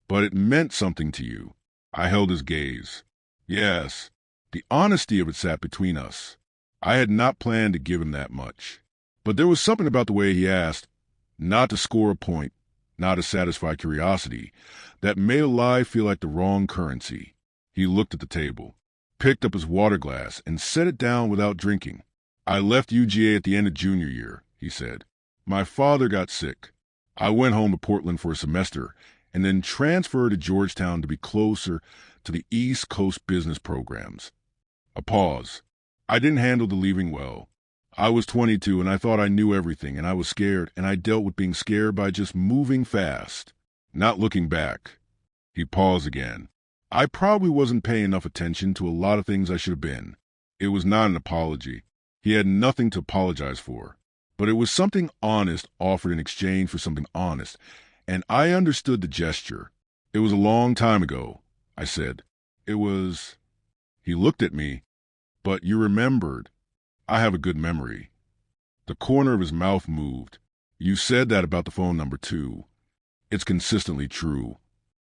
But it meant something to you. I held his gaze. Yes, the honesty of it sat between us. I had not planned to give him that much. But there was something about the way he asked, not to score a point, not to satisfy curiosity, that made a lie feel like the wrong currency. He looked at the table, picked up his water glass, and set it down without drinking. I left UGA at the end of junior year, he said. My father got sick. I went home to Portland for a semester, and then transferred to Georgetown to be closer to the East Coast business programs. A pause. I didn't handle the leaving well. I was 22 and I thought I knew everything, and I was scared, and I dealt with being scared by just moving fast, not looking back. He paused again. I probably wasn't paying enough attention to a lot of things I should have been. It was not an apology. He had nothing to apologize for. But it was something honest offered in exchange for something honest, and I understood the gesture. It was a long time ago, I said. It was... He looked at me. But you remembered. I have a good memory. The corner of his mouth moved. You said that about the phone number too. It's consistently true.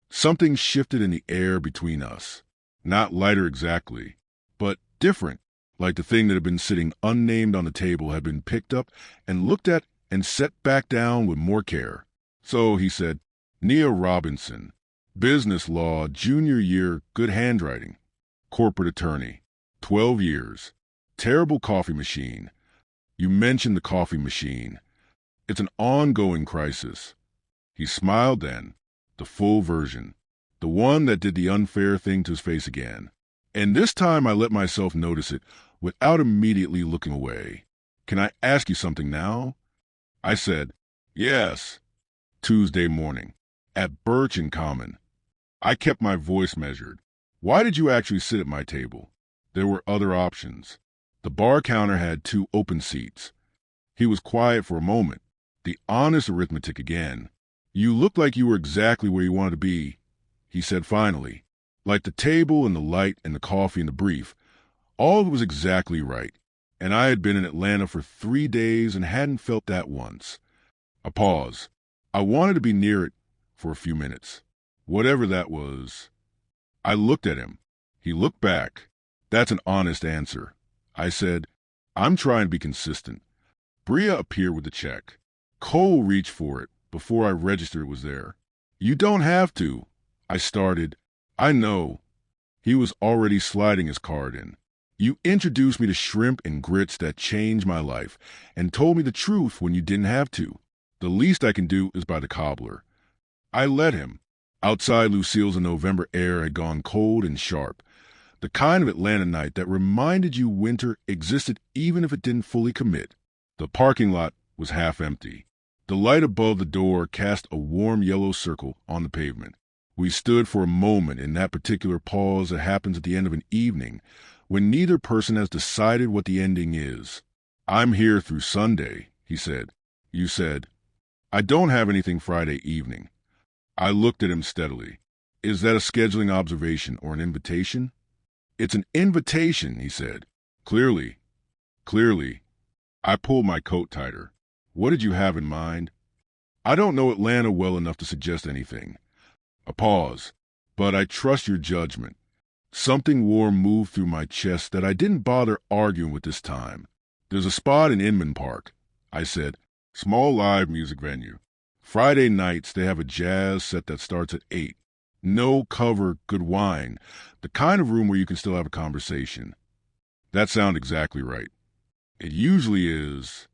Something shifted in the air between us. Not lighter exactly, but different, like the thing that had been sitting unnamed on the table had been picked up and looked at and set back down with more care. So, he said, Nia Robinson, business law, junior year, good handwriting, corporate attorney, 12 years, terrible coffee machine. You mentioned the coffee machine. It's an ongoing crisis. He smiled then, the full version, the one that did the unfair thing to his face again. And this time I let myself notice it without immediately looking away. Can I ask you something now? I said, yes. Tuesday morning, at Birch and Common. I kept my voice measured. Why did you actually sit at my table? There were other options. The bar counter had 2 open seats. He was quiet for a moment. The honest arithmetic again. You looked like you were exactly where you wanted to be, he said finally. Like the table and the light and the coffee and the brief. All of it was exactly right. And I had been in Atlanta for 3 days and hadn't felt that once. A pause. I wanted to be near it for a few minutes. Whatever that was. I looked at him. He looked back. That's an honest answer. I said, I'm trying to be consistent. Bria appeared with the check. Cole reached for it before I registered it was there. You don't have to. I started. I know. He was already sliding his card in. You introduced me to shrimp and grits that changed my life and told me the truth when you didn't have to. The least I can do is buy the cobbler. I let him. Outside Lucille's the November air had gone cold and sharp. The kind of Atlanta night that reminded you winter existed even if it didn't fully commit. The parking lot was half empty. The light above the door cast a warm yellow circle on the pavement. We stood for a moment in that particular pause that happens at the end of an evening when neither person has decided what the ending is. I'm here through Sunday, he said. You said, I don't have anything Friday evening. I looked at him steadily. Is that a scheduling observation or an invitation? It's an invitation, he said. Clearly. I pulled my coat tighter. What did you have in mind? I don't know Atlanta well enough to suggest anything. A pause. But I trust your judgment. Something warm moved through my chest that I didn't bother arguing with this time. There's a spot in Inman Park, I said. Small live music venue. Friday nights they have a jazz set that starts at 8. No cover, good wine. The kind of room where you can still have a conversation. That sounded exactly right. It usually is.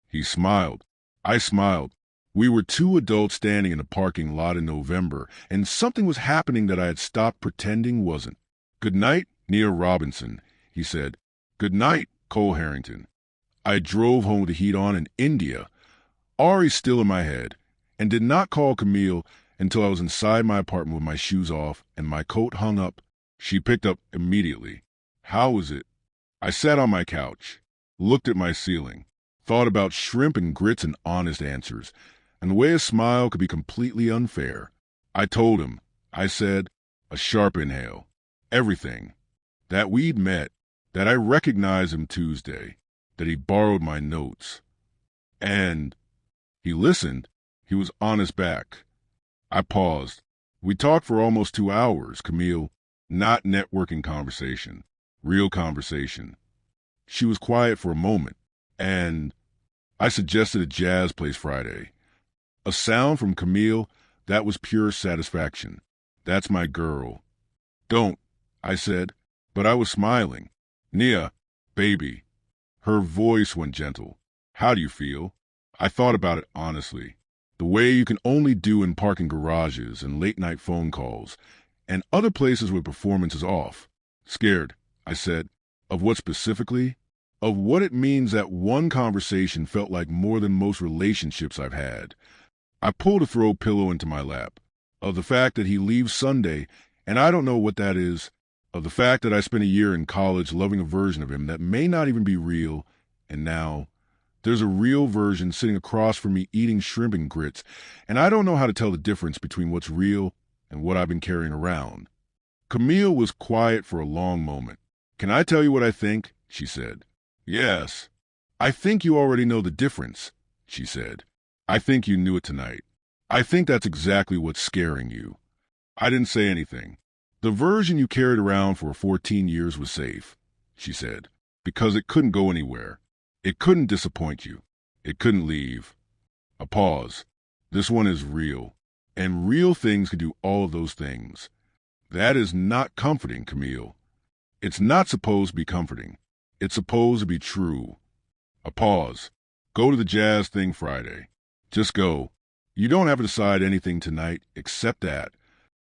He smiled. I smiled. We were two adults standing in a parking lot in November, and something was happening that I had stopped pretending wasn't. Good night, Nia Robinson, he said. Good night, Cole Harrington. I drove home with the heat on in India. Ari's still in my head, and did not call Camille until I was inside my apartment with my shoes off and my coat hung up. She picked up immediately. How was it? I sat on my couch, looked at my ceiling, thought about shrimp and grits and honest answers, and the way a smile could be completely unfair. I told him, I said, a sharp inhale, everything, that we'd met, that I recognized him Tuesday, that he borrowed my notes. And he listened. He was honest back. I paused. We talked for almost 2 hours, Camille. Not networking conversation. Real conversation. She was quiet for a moment, and I suggested a jazz place Friday. A sound from Camille, that was pure satisfaction. That's my girl. Don't, I said, but I was smiling. Nia, baby. Her voice went gentle. How do you feel? I thought about it honestly. The way you can only do in parking garages and late-night phone calls, and other places where performance is off. Scared, I said. Of what specifically? Of what it means that one conversation felt like more than most relationships I've had. I pulled a throw pillow into my lap. Of the fact that he leaves Sunday, and I don't know what that is. Of the fact that I spent a year in college loving a version of him that may not even be real, and now there's a real version sitting across from me eating shrimp and grits, and I don't know how to tell the difference between what's real and what I've been carrying around. Camille was quiet for a long moment. Can I tell you what I think? She said. Yes. I think you already know the difference, she said. I think you knew it tonight. I think that's exactly what's scaring you. I didn't say anything. The version you carried around for 14 years was safe, she said, because it couldn't go anywhere. It couldn't disappoint you. It couldn't leave. A pause. This one is real, and real things can do all of those things. That is not comforting, Camille. It's not supposed to be comforting. It's supposed to be true. A pause. Go to the jazz thing Friday. Just go. You don't have to decide anything tonight except that.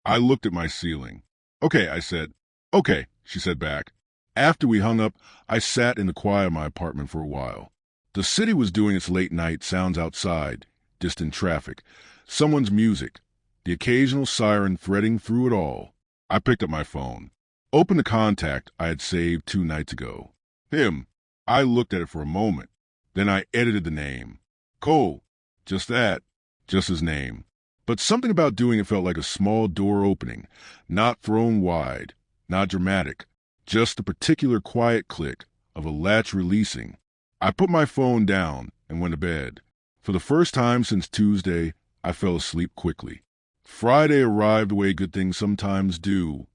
I looked at my ceiling. Okay, I said. Okay, she said back. After we hung up, I sat in the quiet of my apartment for a while. The city was doing its late night sounds outside, distant traffic, someone's music, the occasional siren threading through it all. I picked up my phone, opened the contact I had saved 2 nights ago. Him. I looked at it for a moment. Then I edited the name. Cole. Just that. Just his name. But something about doing it felt like a small door opening, not thrown wide, not dramatic. Just the particular quiet click of a latch releasing. I put my phone down and went to bed. For the first time since Tuesday, I fell asleep quickly. Friday arrived the way good things sometimes do.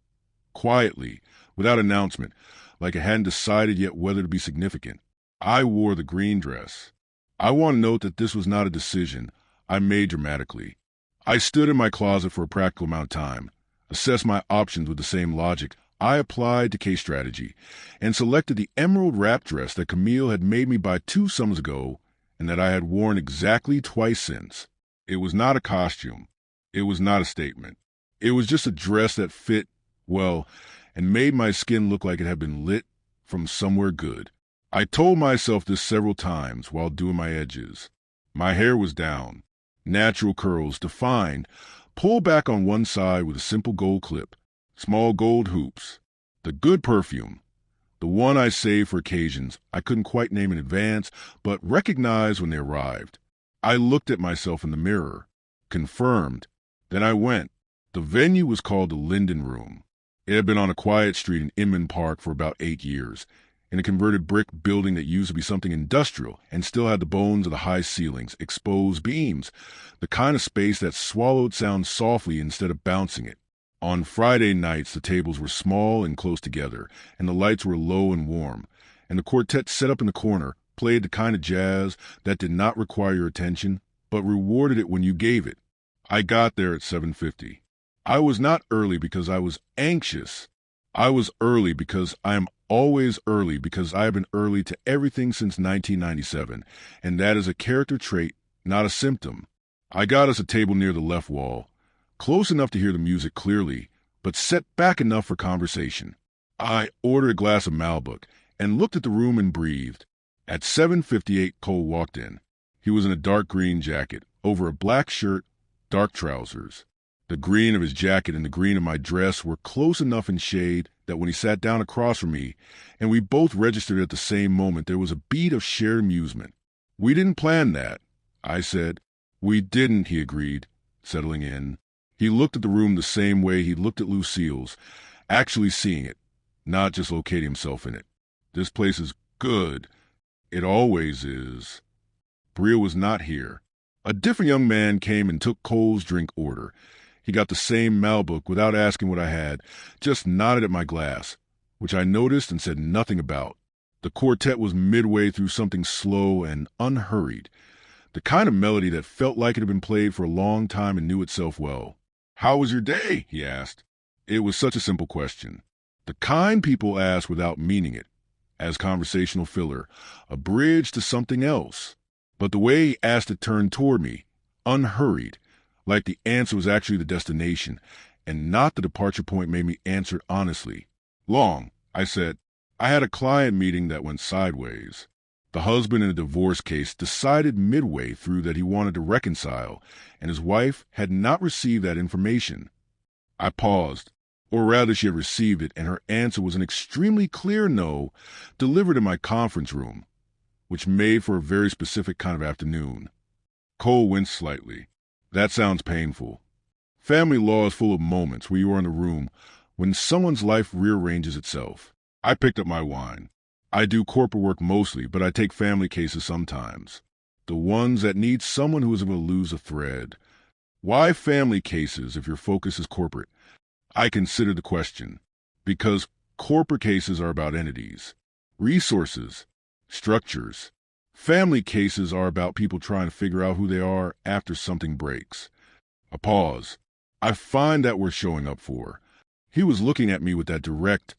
Quietly, without announcement, like it hadn't decided yet whether to be significant. I wore the green dress. I want to note that this was not a decision I made dramatically. I stood in my closet for a practical amount of time, assessed my options with the same logic I applied to case strategy, and selected the emerald wrap dress that Camille had made me buy 2 summers ago and that I had worn exactly twice since. It was not a costume. It was not a statement. It was just a dress that fit, well, and made my skin look like it had been lit from somewhere good. I told myself this several times while doing my edges. My hair was down, natural curls defined, pulled back on one side with a simple gold clip. Small gold hoops. The good perfume. The one I saved for occasions I couldn't quite name in advance, but recognized when they arrived. I looked at myself in the mirror. Confirmed. Then I went. The venue was called the Linden Room. It had been on a quiet street in Inman Park for about 8 years, in a converted brick building that used to be something industrial and still had the bones of the high ceilings, exposed beams, the kind of space that swallowed sound softly instead of bouncing it. On Friday nights, the tables were small and close together, and the lights were low and warm, and the quartet set up in the corner played the kind of jazz that did not require your attention, but rewarded it when you gave it. I got there at 7:50. I was not early because I was anxious. I was early because I am always early because I have been early to everything since 1997, and that is a character trait, not a symptom. I got us a table near the left wall, close enough to hear the music clearly, but set back enough for conversation. I ordered a glass of Malbec and looked at the room and breathed. At 7:58, Cole walked in. He was in a dark green jacket, over a black shirt, dark trousers. The green of his jacket and the green of my dress were close enough in shade that when he sat down across from me, and we both registered at the same moment, there was a beat of shared amusement. "We didn't plan that," I said. "We didn't," he agreed, settling in. He looked at the room the same way he looked at Lucille's, actually seeing it, not just locating himself in it. "This place is good. It always is." Bria was not here. A different young man came and took Cole's drink order. He got the same Malbec without asking what I had, just nodded at my glass, which I noticed and said nothing about. The quartet was midway through something slow and unhurried, the kind of melody that felt like it had been played for a long time and knew itself well. "How was your day?" he asked. It was such a simple question, the kind people ask without meaning it, as conversational filler, a bridge to something else. But the way he asked it turned toward me, unhurried, like the answer was actually the destination, and not the departure point, made me answer it honestly. "Long," I said. "I had a client meeting that went sideways. The husband in a divorce case decided midway through that he wanted to reconcile, and his wife had not received that information." I paused, or rather she had received it, and her answer was an extremely clear no, delivered in my conference room, which made for a very specific kind of afternoon. Cole winced slightly. "That sounds painful. Family law is full of moments where you are in the room when someone's life rearranges itself." I picked up my wine. "I do corporate work mostly, but I take family cases sometimes. The ones that need someone who is going to lose a thread." "Why family cases if your focus is corporate?" I considered the question. "Because corporate cases are about entities, resources, structures. Family cases are about people trying to figure out who they are after something breaks." A pause. "I find that worth showing up for." He was looking at me with that direct,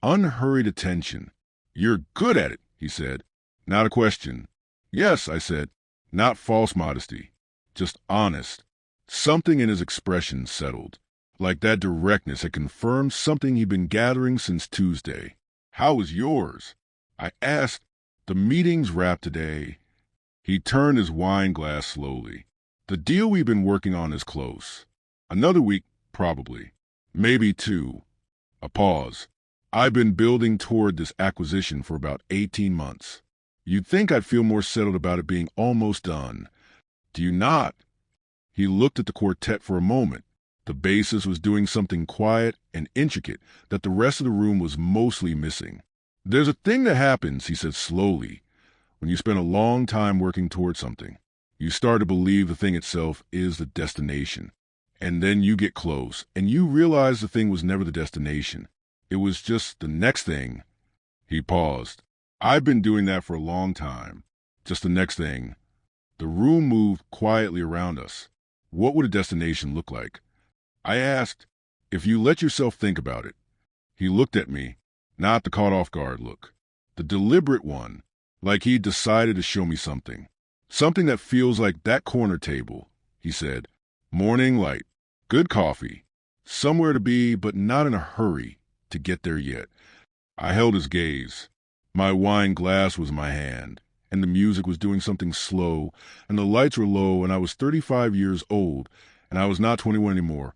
unhurried attention. "You're good at it," he said. "Not a question." "Yes," I said. Not false modesty, just honest. Something in his expression settled, like that directness had confirmed something he'd been gathering since Tuesday. "How was yours?" I asked. "The meeting's wrapped today." He turned his wine glass slowly. "The deal we've been working on is close. Another week, probably. Maybe 2. A pause. "I've been building toward this acquisition for about 18 months. You'd think I'd feel more settled about it being almost done. Do you not?" He looked at the quartet for a moment. The bassist was doing something quiet and intricate that the rest of the room was mostly missing. "There's a thing that happens," he said slowly, "when you spend a long time working toward something. You start to believe the thing itself is the destination. And then you get close, and you realize the thing was never the destination. It was just the next thing." He paused. "I've been doing that for a long time. Just the next thing." The room moved quietly around us. What would a destination look like? I asked, "If you let yourself think about it." He looked at me, not the caught-off-guard look, the deliberate one, like he'd decided to show me something. "Something that feels like that corner table," he said. "Morning light, good coffee, somewhere to be, but not in a hurry to get there yet." I held his gaze. My wine glass was in my hand, and the music was doing something slow, and the lights were low, and I was 35 years old, and I was not 21 anymore.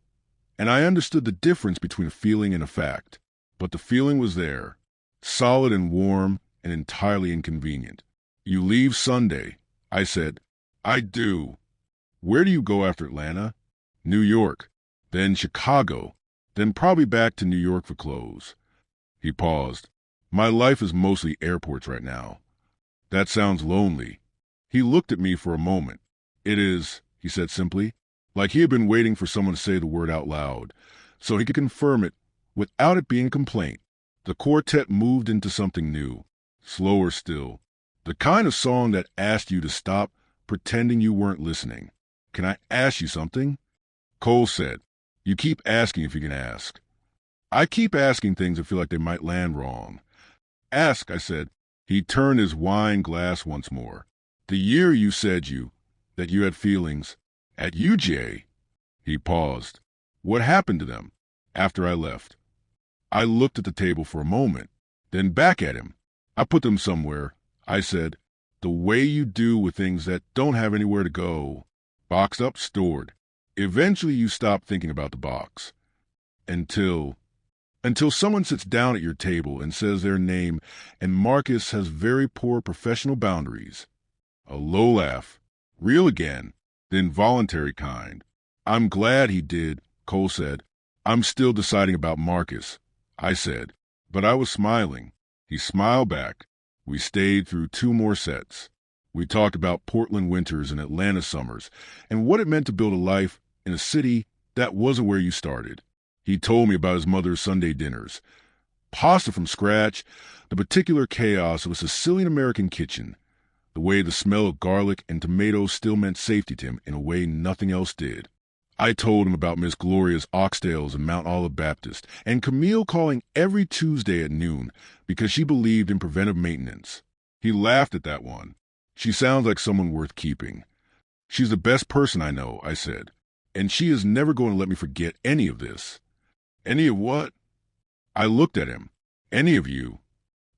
And I understood the difference between a feeling and a fact. But the feeling was there, solid and warm and entirely inconvenient. "You leave Sunday," I said. "I do." "Where do you go after Atlanta?" "New York, then Chicago, then probably back to New York for close." He paused. My life is mostly airports right now. That sounds lonely. He looked at me for a moment. It is, he said simply, like he had been waiting for someone to say the word out loud, so he could confirm it without it being a complaint. The quartet moved into something new, slower still, the kind of song that asked you to stop pretending you weren't listening. Can I ask you something? Cole said, you keep asking if you can ask. I keep asking things that feel like they might land wrong. Ask, I said. He turned his wine glass once more. The year you said that you had feelings. At UJ. He paused. What happened to them? After I left. I looked at the table for a moment, then back at him. I put them somewhere, I said. The way you do with things that don't have anywhere to go. Boxed up, stored. Eventually you stop thinking about the box. Until someone sits down at your table and says their name, and Marcus has very poor professional boundaries. A low laugh. Real again. The involuntary kind. I'm glad he did, Cole said. I'm still deciding about Marcus, I said. But I was smiling. He smiled back. We stayed through 2 more sets. We talked about Portland winters and Atlanta summers, and what it meant to build a life in a city that wasn't where you started. He told me about his mother's Sunday dinners. Pasta from scratch, the particular chaos of a Sicilian-American kitchen, the way the smell of garlic and tomatoes still meant safety to him in a way nothing else did. I told him about Miss Gloria's oxtails in Mount Olive Baptist, and Camille calling every Tuesday at noon because she believed in preventive maintenance. He laughed at that one. She sounds like someone worth keeping. She's the best person I know, I said, and she is never going to let me forget any of this. Any of what? I looked at him. Any of you.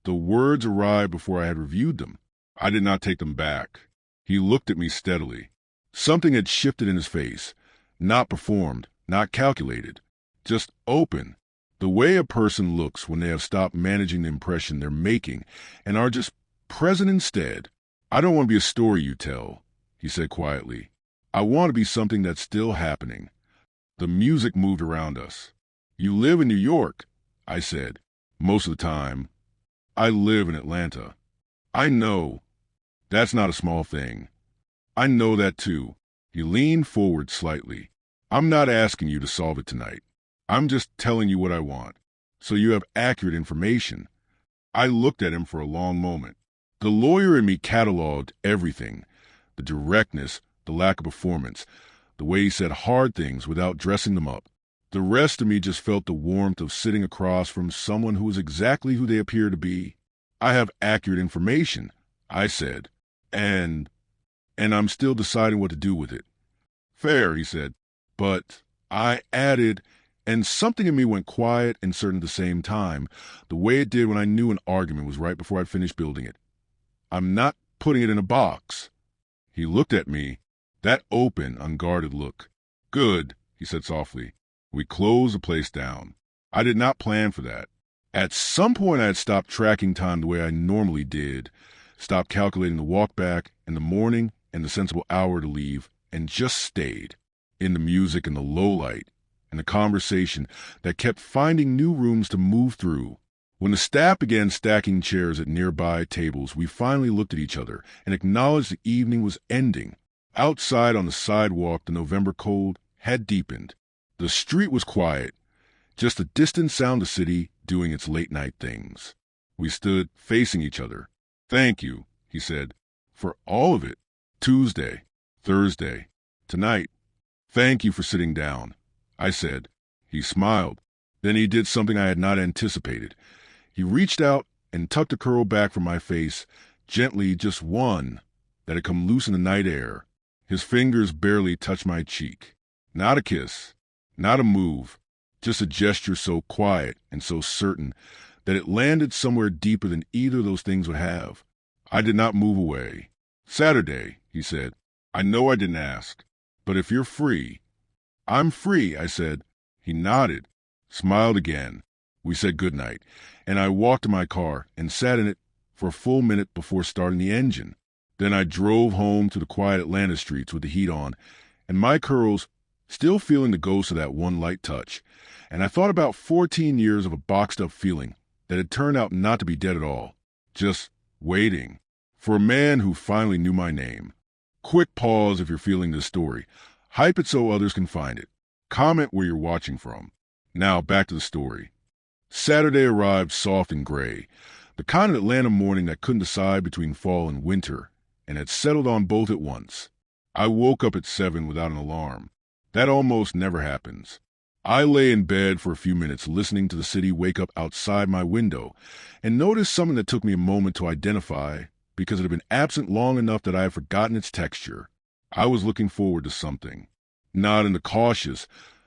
The words arrived before I had reviewed them. I did not take them back. He looked at me steadily. Something had shifted in his face. Not performed, not calculated. Just open. The way a person looks when they have stopped managing the impression they're making and are just present instead. I don't want to be a story you tell, he said quietly. I want to be something that's still happening. The music moved around us. You live in New York, I said. Most of the time. I live in Atlanta. I know. That's not a small thing. I know that too. He leaned forward slightly. I'm not asking you to solve it tonight. I'm just telling you what I want, so you have accurate information. I looked at him for a long moment. The lawyer in me cataloged everything, the directness, the lack of performance, the way he said hard things without dressing them up. The rest of me just felt the warmth of sitting across from someone who is exactly who they appear to be. I have accurate information, I said, and I'm still deciding what to do with it. Fair, he said, but I added, and something in me went quiet and certain at the same time, the way it did when I knew an argument was right before I'd finished building it. I'm not putting it in a box. He looked at me, that open, unguarded look. Good, he said softly. We closed the place down. I did not plan for that. At some point I had stopped tracking time the way I normally did, stopped calculating the walk back and the morning and the sensible hour to leave, and just stayed. In the music and the low light, and the conversation that kept finding new rooms to move through. When the staff began stacking chairs at nearby tables, we finally looked at each other and acknowledged the evening was ending. Outside on the sidewalk, the November cold had deepened. The street was quiet, just a distant sound of the city doing its late-night things. We stood facing each other. Thank you, he said, for all of it. Tuesday, Thursday, tonight. Thank you for sitting down, I said. He smiled. Then he did something I had not anticipated. He reached out and tucked a curl back from my face, gently, just one, that had come loose in the night air. His fingers barely touched my cheek. Not a kiss, not a move, just a gesture so quiet and so certain that it landed somewhere deeper than either of those things would have. I did not move away. Saturday, he said. I know I didn't ask. But if you're free. I'm free, I said. He nodded, smiled again. We said goodnight, and I walked to my car and sat in it for a full minute before starting the engine. Then I drove home to the quiet Atlanta streets with the heat on, and my curls still feeling the ghost of that one light touch. And I thought about 14 years of a boxed-up feeling that had turned out not to be dead at all. Just waiting for a man who finally knew my name. Quick pause if you're feeling this story. Hype it so others can find it. Comment where you're watching from. Now back to the story. Saturday arrived soft and gray, the kind of Atlanta morning that couldn't decide between fall and winter, and had settled on both at once. I woke up at 7 without an alarm. That almost never happens. I lay in bed for a few minutes listening to the city wake up outside my window and noticed something that took me a moment to identify because it had been absent long enough that I had forgotten its texture. I was looking forward to something. Not in the cautious,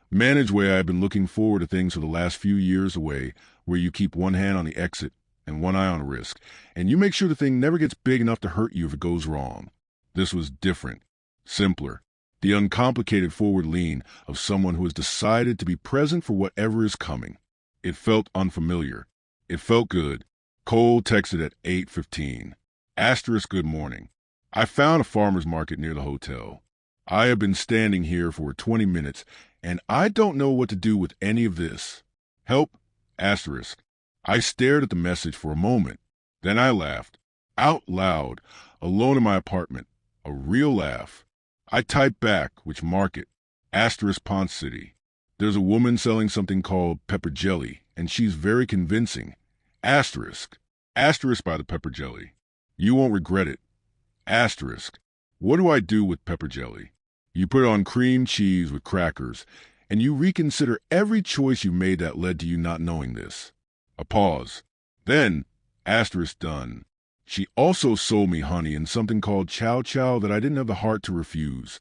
managed way I had been looking forward to things for the last few years away, where you keep one hand on the exit and one eye on the risk, and you make sure the thing never gets big enough to hurt you if it goes wrong. This was different, simpler, the uncomplicated forward lean of someone who has decided to be present for whatever is coming. It felt unfamiliar. It felt good. Cole texted at 8:15. Asterisk good morning. I found a farmer's market near the hotel. I have been standing here for 20 minutes, and I don't know what to do with any of this. Help, asterisk. I stared at the message for a moment. Then I laughed. Out loud, alone in my apartment. A real laugh. I typed back, which market? Asterisk Ponce City. There's a woman selling something called pepper jelly, and she's very convincing. Asterisk. Asterisk by the pepper jelly. You won't regret it. Asterisk. What do I do with pepper jelly? You put it on cream cheese with crackers, and you reconsider every choice you made that led to you not knowing this. A pause. Then, asterisk done. She also sold me honey and something called chow chow that I didn't have the heart to refuse.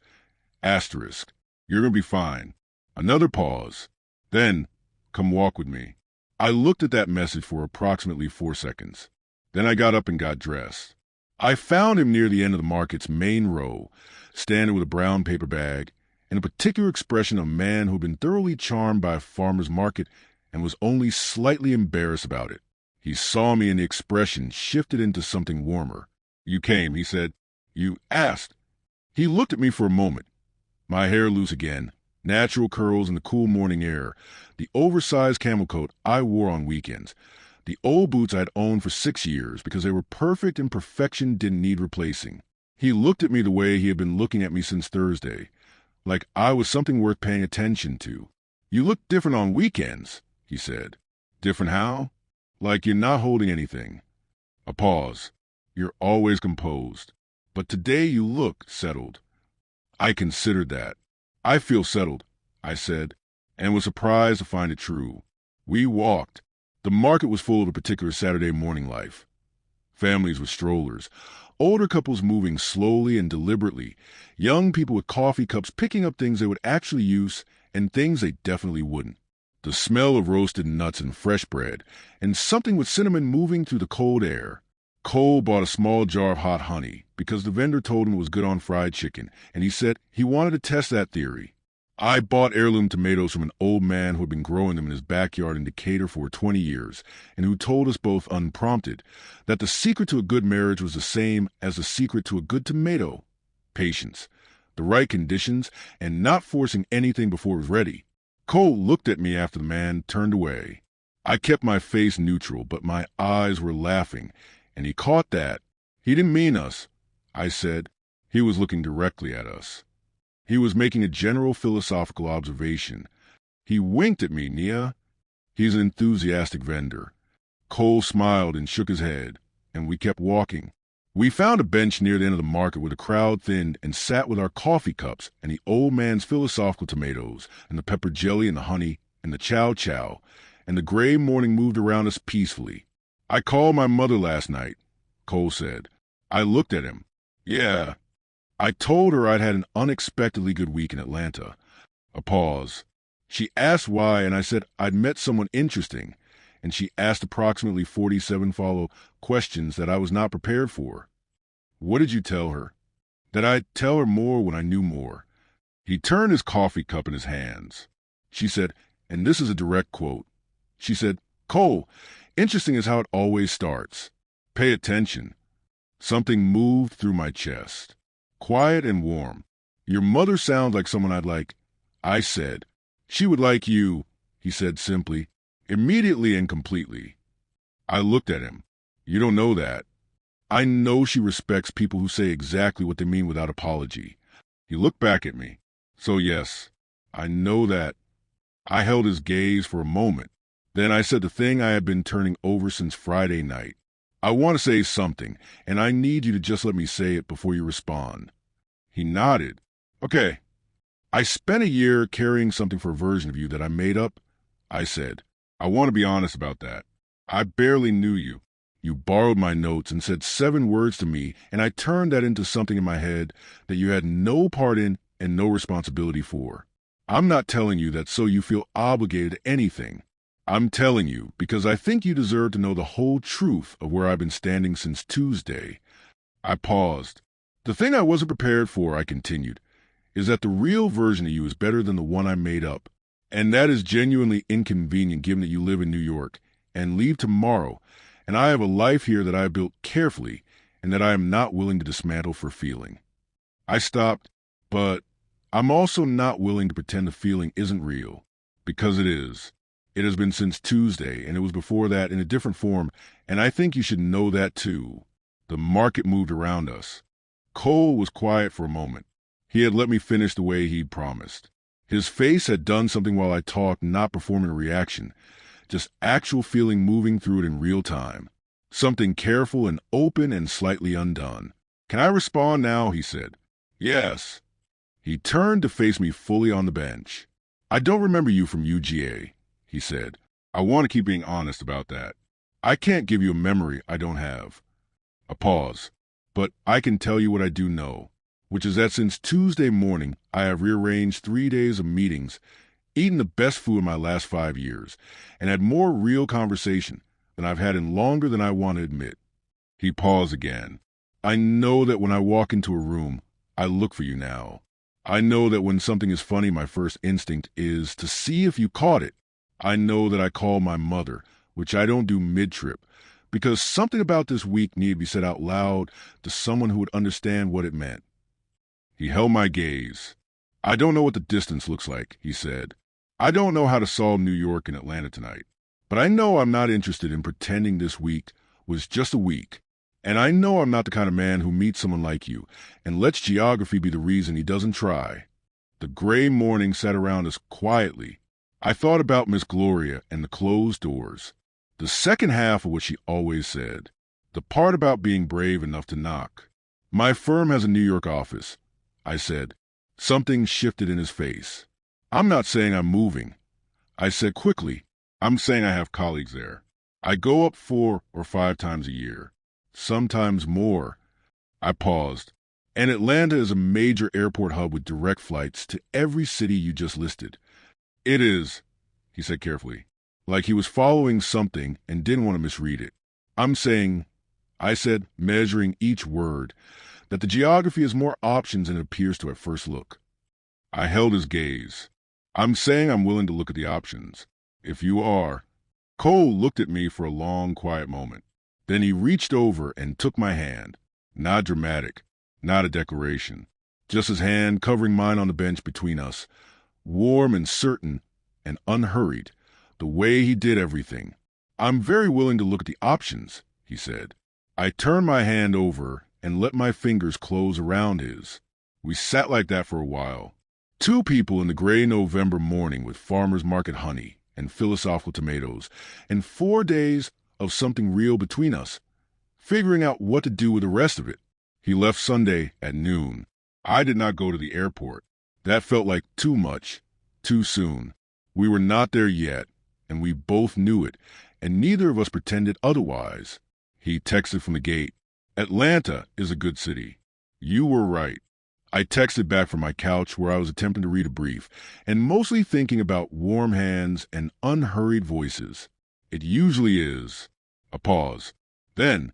Asterisk. You're gonna be fine. Another pause. Then, come walk with me. I looked at that message for approximately 4 seconds. Then I got up and got dressed. I found him near the end of the market's main row, standing with a brown paper bag and a particular expression of a man who had been thoroughly charmed by a farmer's market and was only slightly embarrassed about it. He saw me and the expression shifted into something warmer. You came, he said. You asked. He looked at me for a moment. My hair loose again, natural curls in the cool morning air, the oversized camel coat I wore on weekends, the old boots I'd owned for 6 years because they were perfect and perfection didn't need replacing. He looked at me the way he had been looking at me since Thursday, like I was something worth paying attention to. You look different on weekends, he said. Different how? Like you're not holding anything. A pause. You're always composed. But today you look settled. I considered that. I feel settled, I said, and was surprised to find it true. We walked. The market was full of a particular Saturday morning life. Families with strollers, older couples moving slowly and deliberately, young people with coffee cups picking up things they would actually use and things they definitely wouldn't. The smell of roasted nuts and fresh bread, and something with cinnamon moving through the cold air. Cole bought a small jar of hot honey because the vendor told him it was good on fried chicken, and he said he wanted to test that theory. I bought heirloom tomatoes from an old man who had been growing them in his backyard in Decatur for 20 years, and who told us both unprompted that the secret to a good marriage was the same as the secret to a good tomato: patience, the right conditions, and not forcing anything before it was ready. Cole looked at me after the man turned away. I kept my face neutral, but my eyes were laughing, and he caught that. He didn't mean us, I said. He was looking directly at us. He was making a general philosophical observation. He winked at me, Nia. He's an enthusiastic vendor. Cole smiled and shook his head, and we kept walking. We found a bench near the end of the market where the crowd thinned and sat with our coffee cups and the old man's philosophical tomatoes and the pepper jelly and the honey and the chow chow, and the gray morning moved around us peacefully. I called my mother last night, Cole said. I looked at him. Yeah. I told her I'd had an unexpectedly good week in Atlanta. A pause. She asked why, and I said I'd met someone interesting, and she asked approximately 47 follow questions that I was not prepared for. What did you tell her? That I'd tell her more when I knew more. He turned his coffee cup in his hands. She said, and this is a direct quote. She said, Cole, interesting is how it always starts. Pay attention. Something moved through my chest. Quiet and warm. Your mother sounds like someone I'd like. I said. She would like you, he said simply, immediately and completely. I looked at him. You don't know that. I know she respects people who say exactly what they mean without apology. He looked back at me. So yes, I know that. I held his gaze for a moment. Then I said the thing I had been turning over since Friday night. I want to say something, and I need you to just let me say it before you respond. He nodded. Okay. I spent a year carrying something for a version of you that I made up. I said, I want to be honest about that. I barely knew you. You borrowed my notes and said 7 words to me, and I turned that into something in my head that you had no part in and no responsibility for. I'm not telling you that so you feel obligated to anything. I'm telling you because I think you deserve to know the whole truth of where I've been standing since Tuesday. I paused. The thing I wasn't prepared for, I continued, is that the real version of you is better than the one I made up. And that is genuinely inconvenient given that you live in New York and leave tomorrow, and I have a life here that I have built carefully and that I am not willing to dismantle for feeling. I stopped, but I'm also not willing to pretend the feeling isn't real, because it is. It has been since Tuesday, and it was before that in a different form, and I think you should know that too. The market moved around us. Cole was quiet for a moment. He had let me finish the way he'd promised. His face had done something while I talked, not performing a reaction, just actual feeling moving through it in real time. Something careful and open and slightly undone. Can I respond now? He said. Yes. He turned to face me fully on the bench. I don't remember you from UGA, he said. I want to keep being honest about that. I can't give you a memory I don't have. A pause. But I can tell you what I do know, which is that since Tuesday morning, I have rearranged 3 days of meetings, eaten the best food in my last 5 years, and had more real conversation than I've had in longer than I want to admit. He paused again. I know that when I walk into a room, I look for you now. I know that when something is funny, my first instinct is to see if you caught it. I know that I call my mother, which I don't do mid-trip, because something about this week needed to be said out loud to someone who would understand what it meant. He held my gaze. I don't know what the distance looks like, he said. I don't know how to solve New York and Atlanta tonight, but I know I'm not interested in pretending this week was just a week. And I know I'm not the kind of man who meets someone like you and lets geography be the reason he doesn't try. The gray morning sat around us quietly. I thought about Miss Gloria and the closed doors. The second half of what she always said. The part about being brave enough to knock. My firm has a New York office, I said. Something shifted in his face. I'm not saying I'm moving. I said quickly, I'm saying I have colleagues there. I go up 4 or 5 times a year. Sometimes more. I paused. And Atlanta is a major airport hub with direct flights to every city you just listed. It is, he said carefully, like he was following something and didn't want to misread it. I'm saying, I said, measuring each word, that the geography has more options than it appears to at first look. I held his gaze. I'm saying I'm willing to look at the options. If you are. Cole looked at me for a long, quiet moment. Then he reached over and took my hand. Not dramatic, not a declaration. Just his hand covering mine on the bench between us. Warm and certain and unhurried, the way he did everything. I'm very willing to look at the options, he said. I turned my hand over and let my fingers close around his. We sat like that for a while. 2 people in the gray November morning with farmer's market honey and philosophical tomatoes, and 4 days of something real between us, figuring out what to do with the rest of it. He left Sunday at noon. I did not go to the airport. That felt like too much, too soon. We were not there yet, and we both knew it, and neither of us pretended otherwise. He texted from the gate, Atlanta is a good city. You were right. I texted back from my couch where I was attempting to read a brief, and mostly thinking about warm hands and unhurried voices. It usually is. A pause. Then,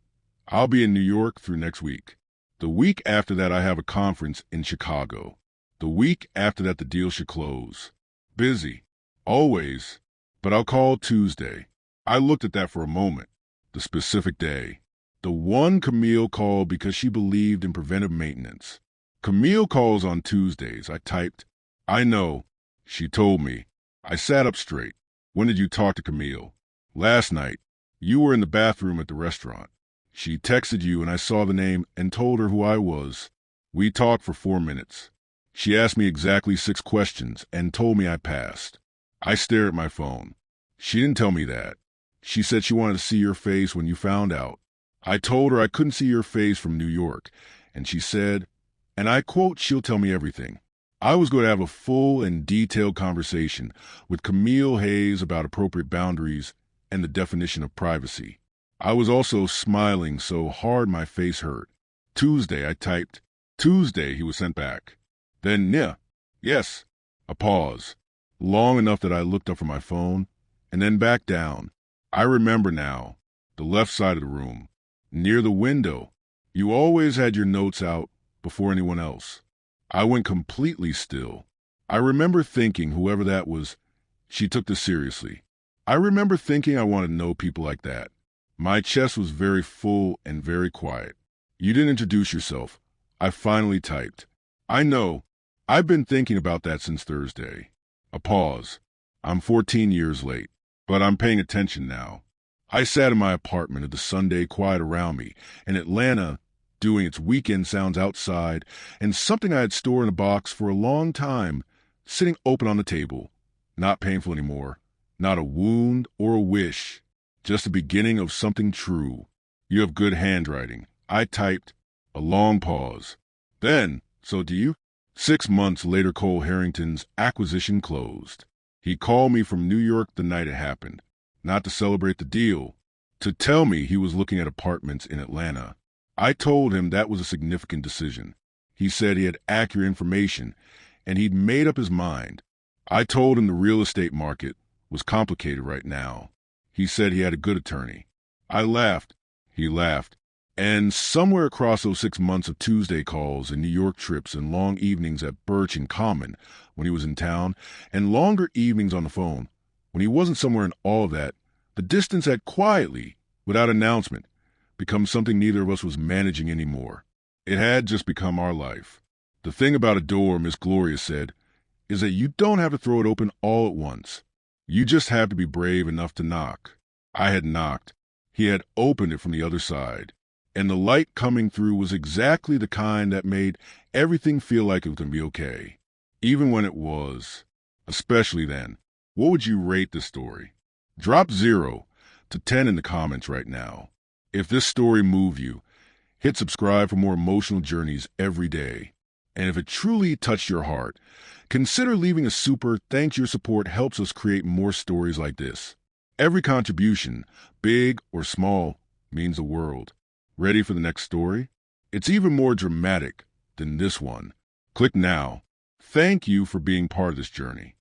I'll be in New York through next week. The week after that, I have a conference in Chicago. The week after that, the deal should close. Busy. Always. But I'll call Tuesday. I looked at that for a moment. The specific day. The one Camille called because she believed in preventive maintenance. Camille calls on Tuesdays. I typed, I know. She told me. I sat up straight. When did you talk to Camille? Last night. You were in the bathroom at the restaurant. She texted you and I saw the name and told her who I was. We talked for 4 minutes. She asked me exactly 6 questions and told me I passed. I stared at my phone. She didn't tell me that. She said she wanted to see your face when you found out. I told her I couldn't see your face from New York, and she said, and I quote, she'll tell me everything. I was going to have a full and detailed conversation with Camille Hayes about appropriate boundaries and the definition of privacy. I was also smiling so hard my face hurt. Tuesday, I typed. Tuesday, he was sent back. Then Nia. Yes. A pause. Long enough that I looked up from my phone, and then back down. I remember now. The left side of the room. Near the window. You always had your notes out before anyone else. I went completely still. I remember thinking whoever that was, she took this seriously. I remember thinking I wanted to know people like that. My chest was very full and very quiet. You didn't introduce yourself. I finally typed. I know. I've been thinking about that since Thursday. A pause. I'm 14 years late, but I'm paying attention now. I sat in my apartment at the Sunday quiet around me, and Atlanta doing its weekend sounds outside, and something I had stored in a box for a long time, sitting open on the table. Not painful anymore. Not a wound or a wish. Just the beginning of something true. You have good handwriting. I typed. A long pause. Then, so do you? 6 months later, Cole Harrington's acquisition closed. He called me from New York the night it happened. Not to celebrate the deal. To tell me he was looking at apartments in Atlanta. I told him that was a significant decision. He said he had accurate information, and he'd made up his mind. I told him the real estate market was complicated right now. He said he had a good attorney. I laughed. He laughed. And somewhere across those 6 months of Tuesday calls and New York trips and long evenings at Birch and Common when he was in town, and longer evenings on the phone, when he wasn't somewhere in all of that, the distance had quietly, without announcement, become something neither of us was managing anymore. It had just become our life. The thing about a door, Miss Gloria said, is that you don't have to throw it open all at once. You just have to be brave enough to knock. I had knocked. He had opened it from the other side. And the light coming through was exactly the kind that made everything feel like it was going to be okay. Even when it was. Especially then. What would you rate this story? Drop 0 to 10 in the comments right now. If this story moved you, hit subscribe for more emotional journeys every day. And if it truly touched your heart, consider leaving a super thanks. Your support helps us create more stories like this. Every contribution, big or small, means the world. Ready for the next story? It's even more dramatic than this one. Click now. Thank you for being part of this journey.